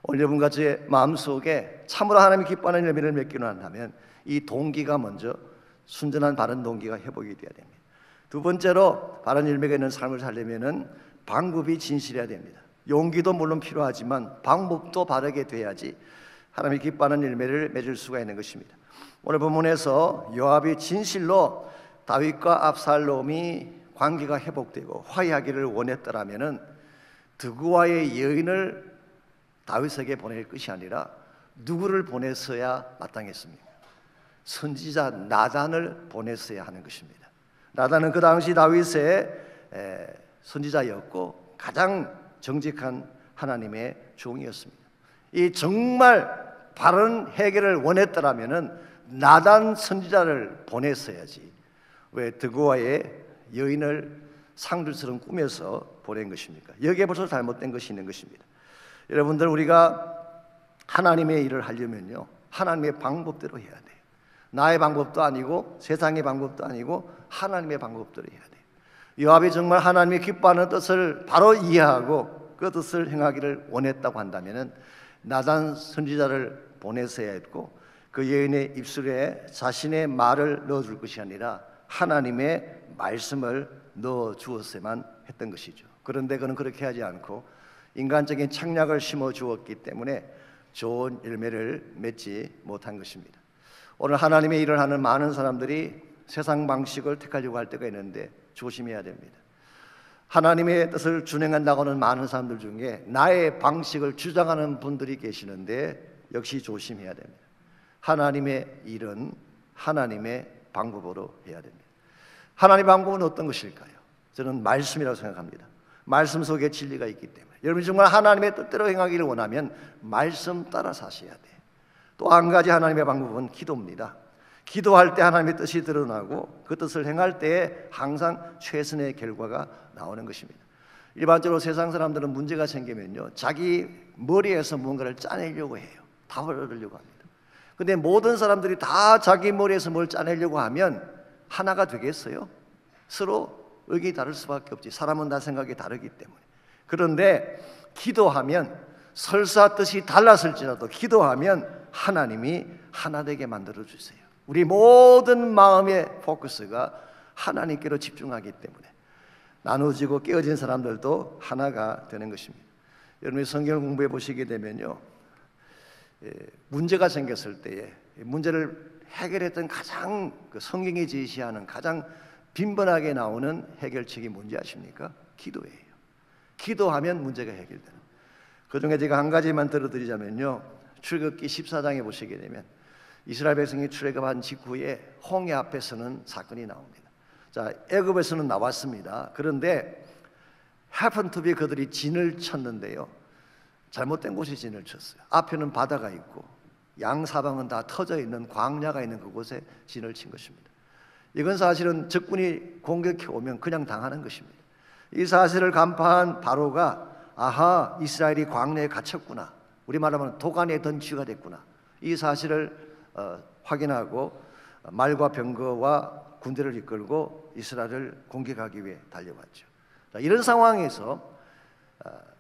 오늘 여러분과 제 마음속에 참으로 하나님이 기뻐하는 열매를 맺기로 한다면 이 동기가 먼저 순전한 바른 동기가 회복이 되어야 됩니다. 두 번째로 바른 열매가 있는 삶을 살려면 방법이 진실해야 됩니다. 용기도 물론 필요하지만 방법도 바르게 돼야지 하나님이 기뻐하는 열매를 맺을 수가 있는 것입니다. 오늘 본문에서 요압이 진실로 다윗과 압살롬이 관계가 회복되고 화해하기를 원했더라면 드구와의 여인을 다윗에게 보낼 것이 아니라 누구를 보냈어야 마땅했습니까? 선지자 나단을 보냈어야 하는 것입니다. 나단은 그 당시 다윗의 선지자였고 가장 정직한 하나님의 종이었습니다. 이 정말 바른 해결을 원했더라면은 나단 선지자를 보냈어야지 왜 드고아의 여인을 상들처럼 꾸며서 보낸 것입니까? 여기에 벌써 잘못된 것이 있는 것입니다. 여러분들, 우리가 하나님의 일을 하려면요, 하나님의 방법대로 해야 돼요. 나의 방법도 아니고 세상의 방법도 아니고 하나님의 방법대로 해야 돼요. 요압이 정말 하나님이 기뻐하는 뜻을 바로 이해하고 그 뜻을 행하기를 원했다고 한다면 나단 선지자를 보냈어야 했고 그 여인의 입술에 자신의 말을 넣어줄 것이 아니라 하나님의 말씀을 넣어 주었어야만 했던 것이죠. 그런데 그는 그렇게 하지 않고 인간적인 착략을 심어 주었기 때문에 좋은 열매를 맺지 못한 것입니다. 오늘 하나님의 일을 하는 많은 사람들이 세상 방식을 택하려고 할 때가 있는데 조심해야 됩니다. 하나님의 뜻을 준행한다고 하는 많은 사람들 중에 나의 방식을 주장하는 분들이 계시는데 역시 조심해야 됩니다. 하나님의 일은 하나님의 방법으로 해야 됩니다. 하나님의 방법은 어떤 것일까요? 저는 말씀이라고 생각합니다. 말씀 속에 진리가 있기 때문에 여러분이 정말 하나님의 뜻대로 행하기를 원하면 말씀 따라 사셔야 돼요. 또 한 가지 하나님의 방법은 기도입니다. 기도할 때 하나님의 뜻이 드러나고 그 뜻을 행할 때에 항상 최선의 결과가 나오는 것입니다. 일반적으로 세상 사람들은 문제가 생기면요, 자기 머리에서 뭔가를 짜내려고 해요. 답을 얻으려고 합니다. 근데 모든 사람들이 다 자기 머리에서 뭘 짜내려고 하면 하나가 되겠어요? 서로 의견이 다를 수밖에 없지. 사람은 다 생각이 다르기 때문에. 그런데 기도하면 설사 뜻이 달랐을지라도 기도하면 하나님이 하나 되게 만들어 주세요. 우리 모든 마음의 포커스가 하나님께로 집중하기 때문에 나누어지고 깨어진 사람들도 하나가 되는 것입니다. 여러분이 성경을 공부해 보시게 되면요, 문제가 생겼을 때에 문제를 해결했던 가장 성경이 제시하는 가장 빈번하게 나오는 해결책이 뭔지 아십니까? 기도예요. 기도하면 문제가 해결되는. 그중에 제가 한 가지만 들어드리자면요, 출애굽기 14장에 보시게 되면 이스라엘 백성이 출애굽한 직후에 홍해 앞에 서는 사건이 나옵니다. 자, 애굽에서는 나왔습니다. 그런데 happen to be 그들이 진을 쳤는데요, 잘못된 곳에 진을 쳤어요. 앞에는 바다가 있고 양사방은 다 터져 있는 광야가 있는 그곳에 진을 친 것입니다. 이건 사실은 적군이 공격해 오면 그냥 당하는 것입니다. 이 사실을 간파한 바로가 아하, 이스라엘이 광야에 갇혔구나, 우리말하면 도간에 든 쥐가 됐구나, 이 사실을 확인하고 말과 병거와 군대를 이끌고 이스라엘을 공격하기 위해 달려왔죠. 이런 상황에서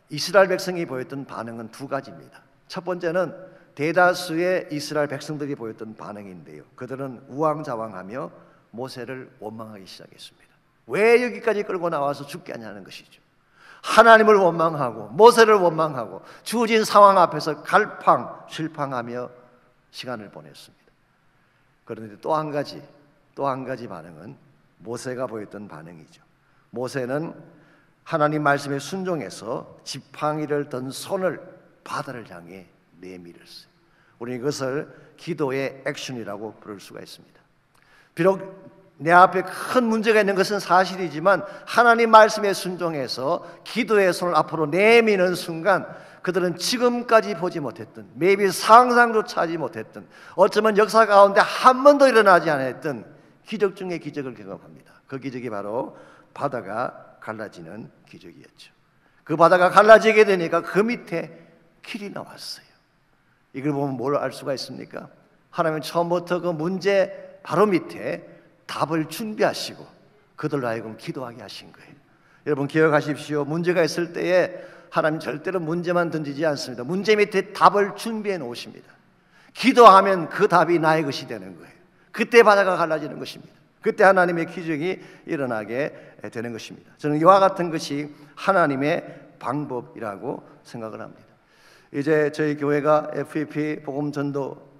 이스라엘 백성이 보였던 반응은 두 가지입니다. 첫 번째는 대다수의 이스라엘 백성들이 보였던 반응인데요, 그들은 우왕좌왕하며 모세를 원망하기 시작했습니다. 왜 여기까지 끌고 나와서 죽게 하냐는 것이죠. 하나님을 원망하고 모세를 원망하고 주어진 상황 앞에서 갈팡질팡하며 시간을 보냈습니다. 그런데 또 한 가지 반응은 모세가 보였던 반응이죠. 모세는 하나님 말씀에 순종해서 지팡이를 든 손을 바다를 향해 내밀었어요. 우리는 이것을 기도의 액션이라고 부를 수가 있습니다. 비록 내 앞에 큰 문제가 있는 것은 사실이지만 하나님 말씀에 순종해서 기도의 손을 앞으로 내미는 순간 그들은 지금까지 보지 못했던, maybe 상상조차 하지 못했던, 어쩌면 역사 가운데 한 번도 일어나지 않았던 기적 중의 기적을 경험합니다. 그 기적이 바로 바다가 갈라지는 기적이었죠. 그 바다가 갈라지게 되니까 그 밑에 길이 나왔어요. 이걸 보면 뭘 알 수가 있습니까? 하나님은 처음부터 그 문제 바로 밑에 답을 준비하시고 그들로 하여금 기도하게 하신 거예요. 여러분 기억하십시오. 문제가 있을 때에 하나님 절대로 문제만 던지지 않습니다. 문제 밑에 답을 준비해 놓으십니다. 기도하면 그 답이 나의 것이 되는 거예요. 그때 바다가 갈라지는 것입니다. 그때 하나님의 기적이 일어나게 되는 것입니다. 저는 이와 같은 것이 하나님의 방법이라고 생각을 합니다. 이제 저희 교회가 FEP 복음전도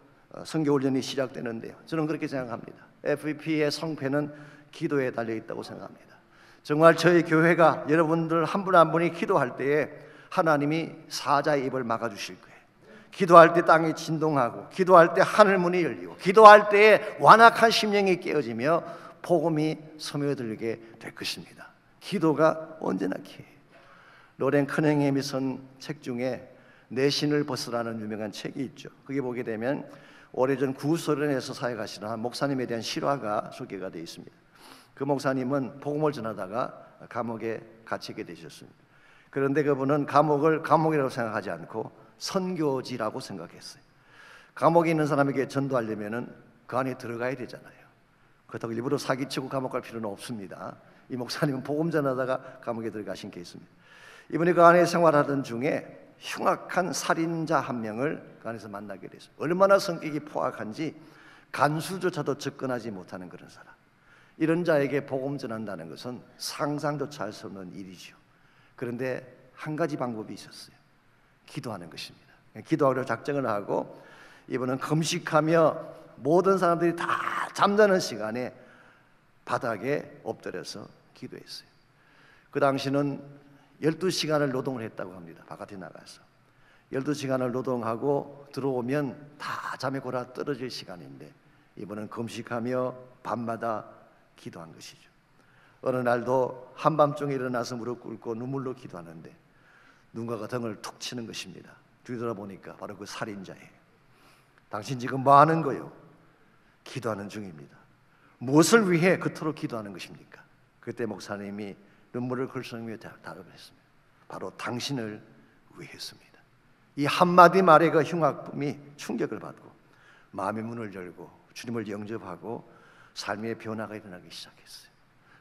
선교훈련이 시작되는데요, 저는 그렇게 생각합니다. FEP의 성패는 기도에 달려있다고 생각합니다. 정말 저희 교회가 여러분들 한 분 한 분이 기도할 때에 하나님이 사자의 입을 막아주실 거예요. 기도할 때 땅이 진동하고, 기도할 때 하늘 문이 열리고, 기도할 때에 완악한 심령이 깨어지며 복음이 스며들게 될 것입니다. 기도가 언제나 기회예요. 로렌 커닝햄이 쓴 책 중에 내 신을 벗으라는 유명한 책이 있죠. 거기 보게 되면 오래전 구소련에서 사역하시는 한 목사님에 대한 실화가 소개가 되어 있습니다. 그 목사님은 복음을 전하다가 감옥에 갇히게 되셨습니다. 그런데 그분은 감옥을 감옥이라고 생각하지 않고 선교지라고 생각했어요. 감옥에 있는 사람에게 전도하려면 그 안에 들어가야 되잖아요. 그렇다고 일부러 사기치고 감옥 갈 필요는 없습니다. 이 목사님은 복음 전하다가 감옥에 들어가신 케이스입니다. 이분이 그 안에 생활하던 중에 흉악한 살인자 한 명을 그 안에서 만나게 됐어요. 얼마나 성격이 포악한지 간수조차도 접근하지 못하는 그런 사람. 이런 자에게 복음 전한다는 것은 상상조차 할 수 없는 일이죠. 그런데 한 가지 방법이 있었어요. 기도하는 것입니다. 기도하려고 작정을 하고 이분은 금식하며 모든 사람들이 다 잠자는 시간에 바닥에 엎드려서 기도했어요. 그 당시는 12시간을 노동을 했다고 합니다. 바깥에 나가서 12시간을 노동하고 들어오면 다 잠에 골아 떨어질 시간인데 이분은 금식하며 밤마다 기도한 것이죠. 어느 날도 한밤중에 일어나서 무릎 꿇고 눈물로 기도하는데 누군가가 등을 툭 치는 것입니다. 뒤돌아보니까 바로 그 살인자예요. 당신 지금 뭐 하는 거요? 기도하는 중입니다. 무엇을 위해 그토록 기도하는 것입니까? 그때 목사님이 눈물을 글썽이며 답했습니다. 바로 당신을 위했습니다. 이 한마디 말의 그 흉악범이 충격을 받고 마음의 문을 열고 주님을 영접하고 삶의 변화가 일어나기 시작했어요.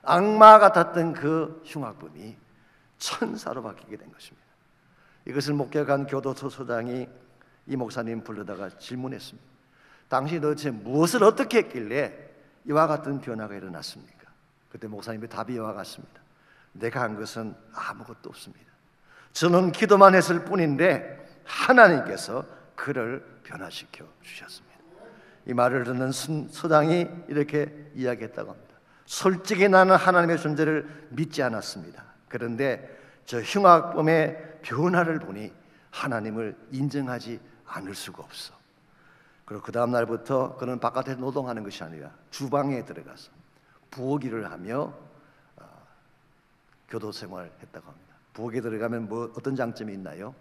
악마 같았던 그 흉악범이 천사로 바뀌게 된 것입니다. 이것을 목격한 교도소 소장이 이 목사님 불러다가 질문했습니다. 당신이 도대체 무엇을 어떻게 했길래 이와 같은 변화가 일어났습니까? 그때 목사님의 답이 이와 같습니다. 내가 한 것은 아무것도 없습니다. 저는 기도만 했을 뿐인데 하나님께서 그를 변화시켜 주셨습니다. 이 말을 듣는 소장이 이렇게 이야기했다고 합니다. 솔직히 나는 하나님의 존재를 믿지 않았습니다. 그런데 저 흉악범의 변화를 보니 하나님을 인정하지 않을 수가 없어. 그리고 그 다음 날부터 그는 바깥에 노동하는 것이 아니라 주방에 들어가서 부엌일을 하며 교도 생활을 했다고 합니다. 부엌에 들어가면 어떤 장점이 있나요?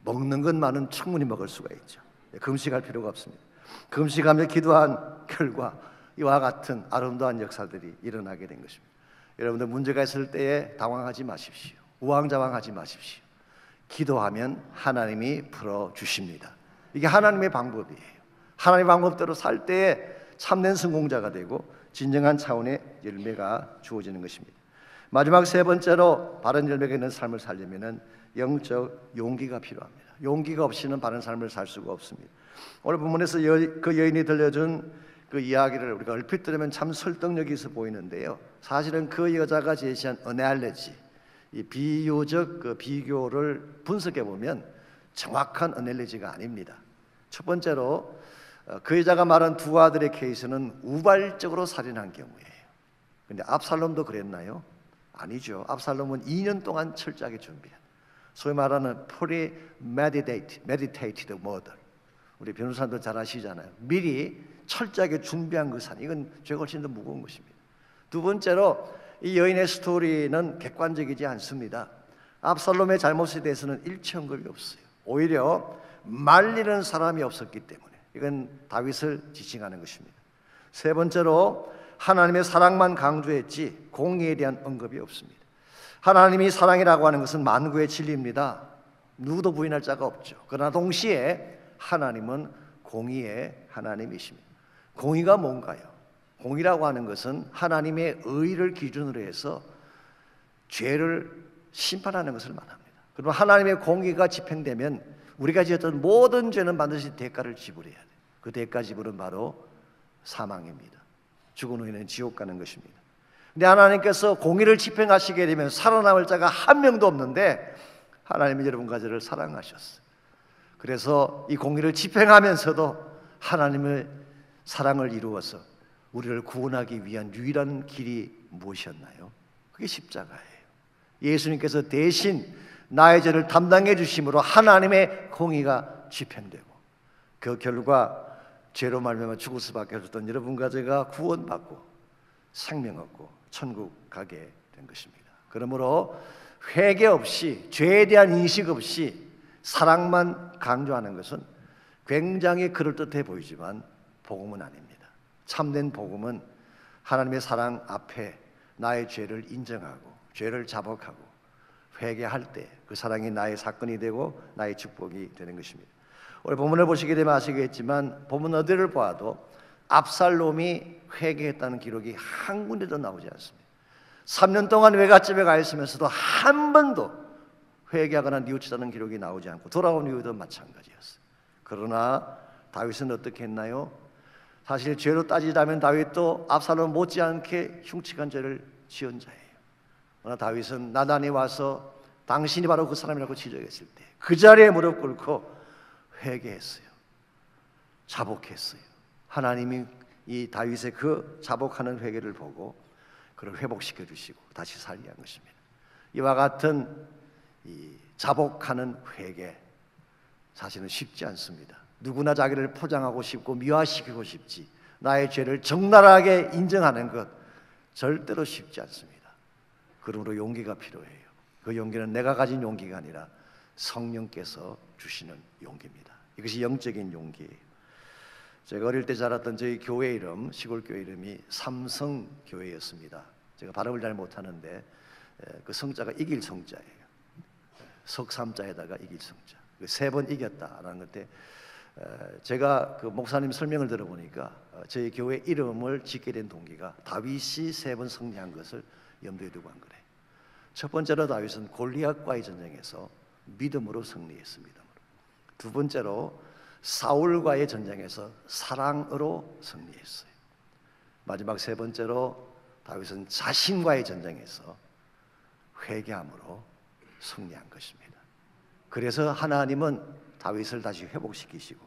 먹는 것만은 충분히 먹을 수가 있죠. 금식할 필요가 없습니다. 금식하며 기도한 결과 이와 같은 아름다운 역사들이 일어나게 된 것입니다. 여러분들 문제가 있을 때에 당황하지 마십시오. 우왕좌왕하지 마십시오. 기도하면 하나님이 풀어주십니다. 이게 하나님의 방법이에요. 하나님의 방법대로 살 때에 참된 성공자가 되고 진정한 차원의 열매가 주어지는 것입니다. 마지막 세 번째로 바른 열매가 있는 삶을 살려면 영적 용기가 필요합니다. 용기가 없이는 바른 삶을 살 수가 없습니다. 오늘 본문에서 그 여인이 들려준 그 이야기를 우리가 얼핏 들으면 참 설득력이 있어 보이는데요. 사실은 그 여자가 제시한 어널리지, 이 비유적 그 비교를 분석해 보면 정확한 어널리지가 아닙니다. 첫 번째로 그 여자가 말한 두 아들의 케이스는 우발적으로 살인한 경우예요. 그런데 압살롬도 그랬나요? 아니죠. 압살롬은 2년 동안 철저하게 준비한, 소위 말하는 premeditated murder. 우리 변호사도 잘 아시잖아요. 미리 철저하게 준비한 것은 이건 죄가 훨씬 더 무거운 것입니다. 두 번째로 이 여인의 스토리는 객관적이지 않습니다. 압살롬의 잘못에 대해서는 일체 언급이 없어요. 오히려 말리는 사람이 없었기 때문에 이건 다윗을 지칭하는 것입니다. 세 번째로 하나님의 사랑만 강조했지 공의에 대한 언급이 없습니다. 하나님이 사랑이라고 하는 것은 만구의 진리입니다. 누구도 부인할 자가 없죠. 그러나 동시에 하나님은 공의의 하나님이십니다. 공의가 뭔가요? 공의라고 하는 것은 하나님의 의를 기준으로 해서 죄를 심판하는 것을 말합니다. 그러면 하나님의 공의가 집행되면 우리가 지었던 모든 죄는 반드시 대가를 지불해야 돼요. 그 대가 지불은 바로 사망입니다. 죽은 후에는 지옥 가는 것입니다. 근데 하나님께서 공의를 집행하시게 되면 살아남을 자가 한 명도 없는데 하나님이 여러분과 저를 사랑하셨어요. 그래서 이 공의를 집행하면서도 하나님의 사랑을 이루어서 우리를 구원하기 위한 유일한 길이 무엇이었나요? 그게 십자가예요. 예수님께서 대신 나의 죄를 담당해 주심으로 하나님의 공의가 집행되고 그 결과 죄로 말미암아 죽을 수밖에 없었던 여러분과 제가 구원받고 생명 얻고 천국 가게 된 것입니다. 그러므로 회개 없이, 죄에 대한 인식 없이 사랑만 강조하는 것은 굉장히 그럴듯해 보이지만 복음은 아닙니다. 참된 복음은 하나님의 사랑 앞에 나의 죄를 인정하고 죄를 자복하고 회개할 때 그 사랑이 나의 사건이 되고 나의 축복이 되는 것입니다. 오늘 본문을 보시게 되면 아시겠지만 본문 어디를 보아도 압살롬이 회개했다는 기록이 한 군데도 나오지 않습니다. 3년 동안 외갓집에 가 있으면서도 한 번도 회개하거나 뉘우치다는 기록이 나오지 않고 돌아온 이후도 마찬가지였어요. 그러나 다윗은 어떻게 했나요? 사실 죄로 따지자면 다윗도 압살롬 못지않게 흉측한 죄를 지은 자예요. 그러나 다윗은 나단이 와서 당신이 바로 그 사람이라고 지적했을 때 그 자리에 무릎 꿇고 회개했어요. 자복했어요. 하나님이 이 다윗의 그 자복하는 회개를 보고 그를 회복시켜 주시고 다시 살게 한 것입니다. 이와 같은 이 자복하는 회개 사실은 쉽지 않습니다. 누구나 자기를 포장하고 싶고 미화시키고 싶지 나의 죄를 적나라하게 인정하는 것 절대로 쉽지 않습니다. 그러므로 용기가 필요해요. 그 용기는 내가 가진 용기가 아니라 성령께서 주시는 용기입니다. 이것이 영적인 용기예요. 제가 어릴 때 자랐던 저희 교회 이름, 시골 교회 이름이 삼성교회였습니다. 제가 발음을 잘 못하는데 그 성자가 이길 성자예요. 석삼자에다가 이길 성자. 세 번 이겼다라는 건데 제가 그 목사님 설명을 들어보니까 저희 교회 이름을 짓게 된 동기가 다윗이 3번 승리한 것을 염두에 두고 한 거래요. 첫 번째로 다윗은 골리앗과의 전쟁에서 믿음으로 승리했습니다. 두 번째로 사울과의 전쟁에서 사랑으로 승리했어요. 마지막 세 번째로 다윗은 자신과의 전쟁에서 회개함으로 승리한 것입니다. 그래서 하나님은 다윗을 다시 회복시키시고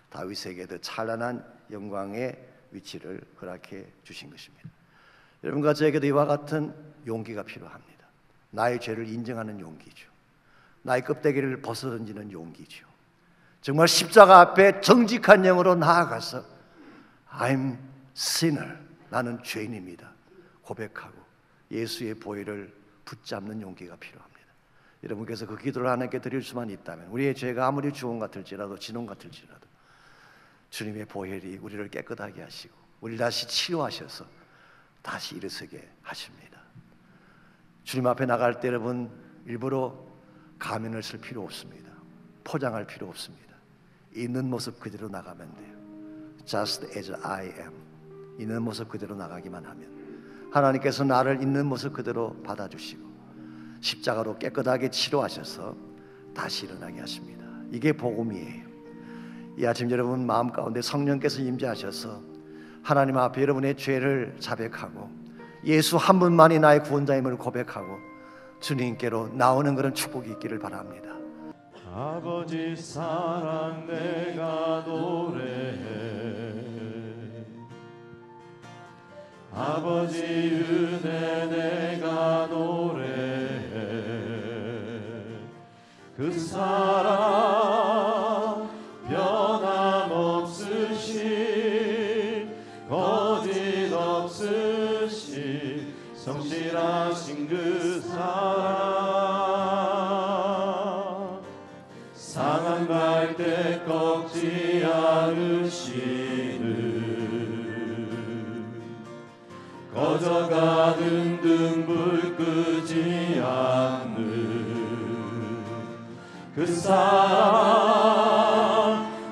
다윗에게도 찬란한 영광의 위치를 허락해 주신 것입니다. 여러분과 저에게도 이와 같은 용기가 필요합니다. 나의 죄를 인정하는 용기죠. 나의 껍데기를 벗어던지는 용기죠. 정말 십자가 앞에 정직한 영으로 나아가서 I'm sinner, 나는 죄인입니다 고백하고 예수의 보혈을 붙잡는 용기가 필요합니다. 여러분께서 그 기도를 하나님께 드릴 수만 있다면 우리의 죄가 아무리 주홍 같을지라도 진홍 같을지라도 주님의 보혈이 우리를 깨끗하게 하시고 우리를 다시 치유하셔서 다시 일어서게 하십니다. 주님 앞에 나갈 때 여러분 일부러 가면을 쓸 필요 없습니다. 포장할 필요 없습니다. 있는 모습 그대로 나가면 돼요. Just as I am, 있는 모습 그대로 나가기만 하면 하나님께서 나를 있는 모습 그대로 받아주시고 십자가로 깨끗하게 치료하셔서 다시 일어나게 하십니다. 이게 복음이에요. 이 아침 여러분 마음 가운데 성령께서 임재하셔서 하나님 앞에 여러분의 죄를 자백하고 예수 한 분만이 나의 구원자임을 고백하고 주님께로 나오는 그런 축복이 있기를 바랍니다. 아버지 사랑 내가 노래해 아버지 은혜 내가 노래해 그 사랑 변함없으신 거짓 없으신 성실하신 그 사랑 상한 때 꺾지 않으시는 꺼져가는 등불 끄지 않는 그 사랑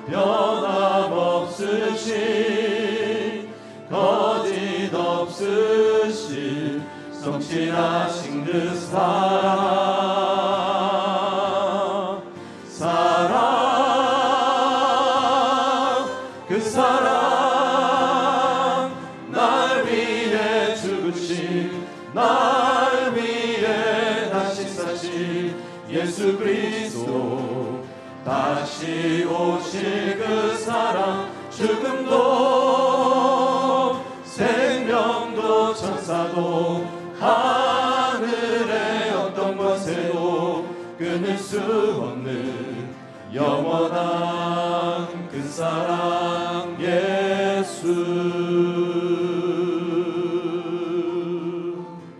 변함없으신 거짓 없으신 성실하신 그 사랑 그 사랑 날 위해 죽으신 날 위해 다시 사신 예수 그리스도 다시 오실 그 사랑 죽음도 생명도 천사도 하늘의 어떤 것에도 끊을 수 없는 영원한 그 사랑 예수.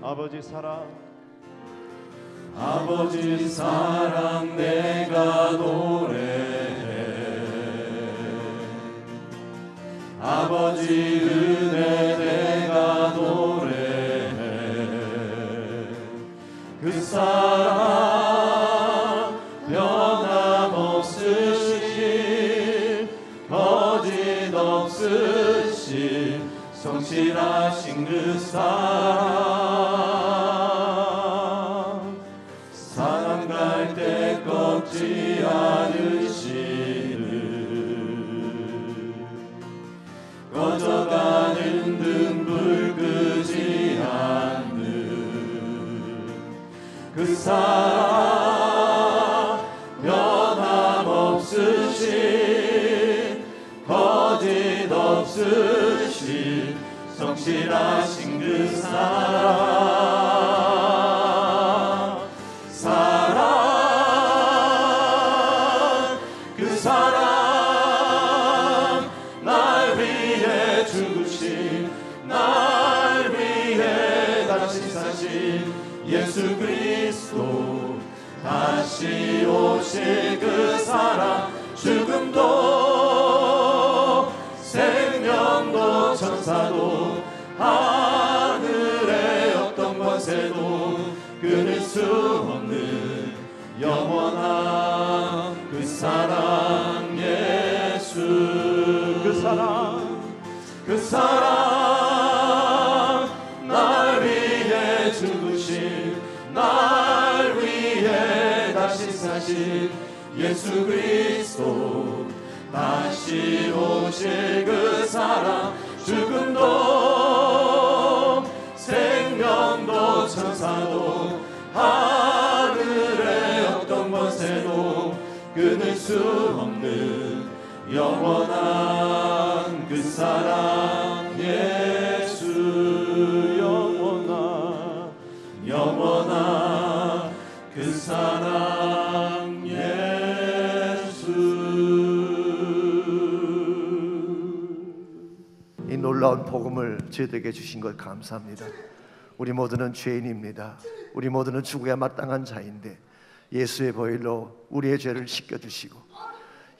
아버지 사랑, 아버지 사랑 내가 노래해. 아버지 은혜 내가 노래해. 그 사랑 변함없으신 거짓 없으신 성실하신 그 사랑 갈 때 꺾지 않으시는 꺼져가는 등불 끄지 않는 그 사랑 변함없으신 거짓 없으신 성실하신 그 사랑 날 위해 죽으신 날 위해 다시 사신 예수 그리스도 다시 오실 그 사랑 죽음도 생명도 천사도 하늘의 어떤 권세도 끊을 수 없는 영원한 그 사랑 예수. 그 사랑 날 위해 죽으신 날 위해 다시 사신 예수 그리스도 다시 오실 그 사랑 죽음도 생명도 천사도 하늘의 어떤 권세도 끊을 수 없는 영원한 그 사랑 예수. 영원한 그 사랑 예수. 이 놀라운 복음을 저희들에게 주신 것 감사합니다. 우리 모두는 죄인입니다. 우리 모두는 죽어야 마땅한 자인데 예수의 보혈로 우리의 죄를 씻겨주시고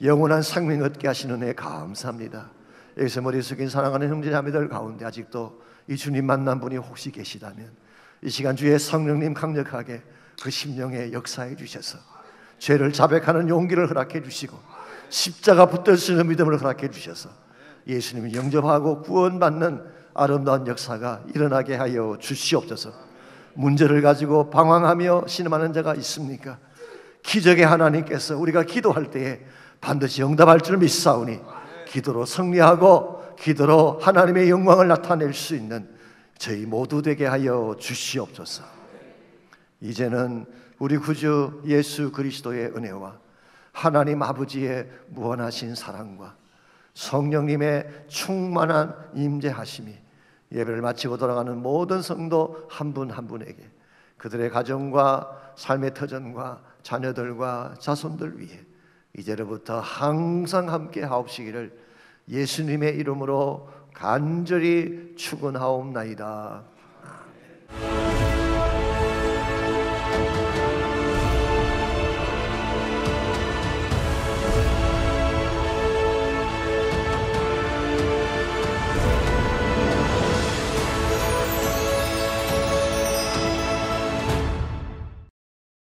영원한 생명 얻게 하시는 은혜 감사합니다. 여기서 머리 숙인 사랑하는 형제자매들 가운데 아직도 이 주님 만난 분이 혹시 계시다면 이 시간 주의 성령님 강력하게 그 심령에 역사해 주셔서 죄를 자백하는 용기를 허락해 주시고 십자가 붙들 수 있는 믿음을 허락해 주셔서 예수님을 영접하고 구원받는 아름다운 역사가 일어나게 하여 주시옵소서. 문제를 가지고 방황하며 신음하는 자가 있습니까? 기적의 하나님께서 우리가 기도할 때에 반드시 응답할 줄 믿사오니 기도로 승리하고 기도로 하나님의 영광을 나타낼 수 있는 저희 모두 되게 하여 주시옵소서. 이제는 우리 구주 예수 그리스도의 은혜와 하나님 아버지의 무한하신 사랑과 성령님의 충만한 임재하심이 예배를 마치고 돌아가는 모든 성도 한 분 한 분에게 그들의 가정과 삶의 터전과 자녀들과 자손들 위해 이제로부터 항상 함께 하옵시기를 예수님의 이름으로 간절히 축원하옵나이다.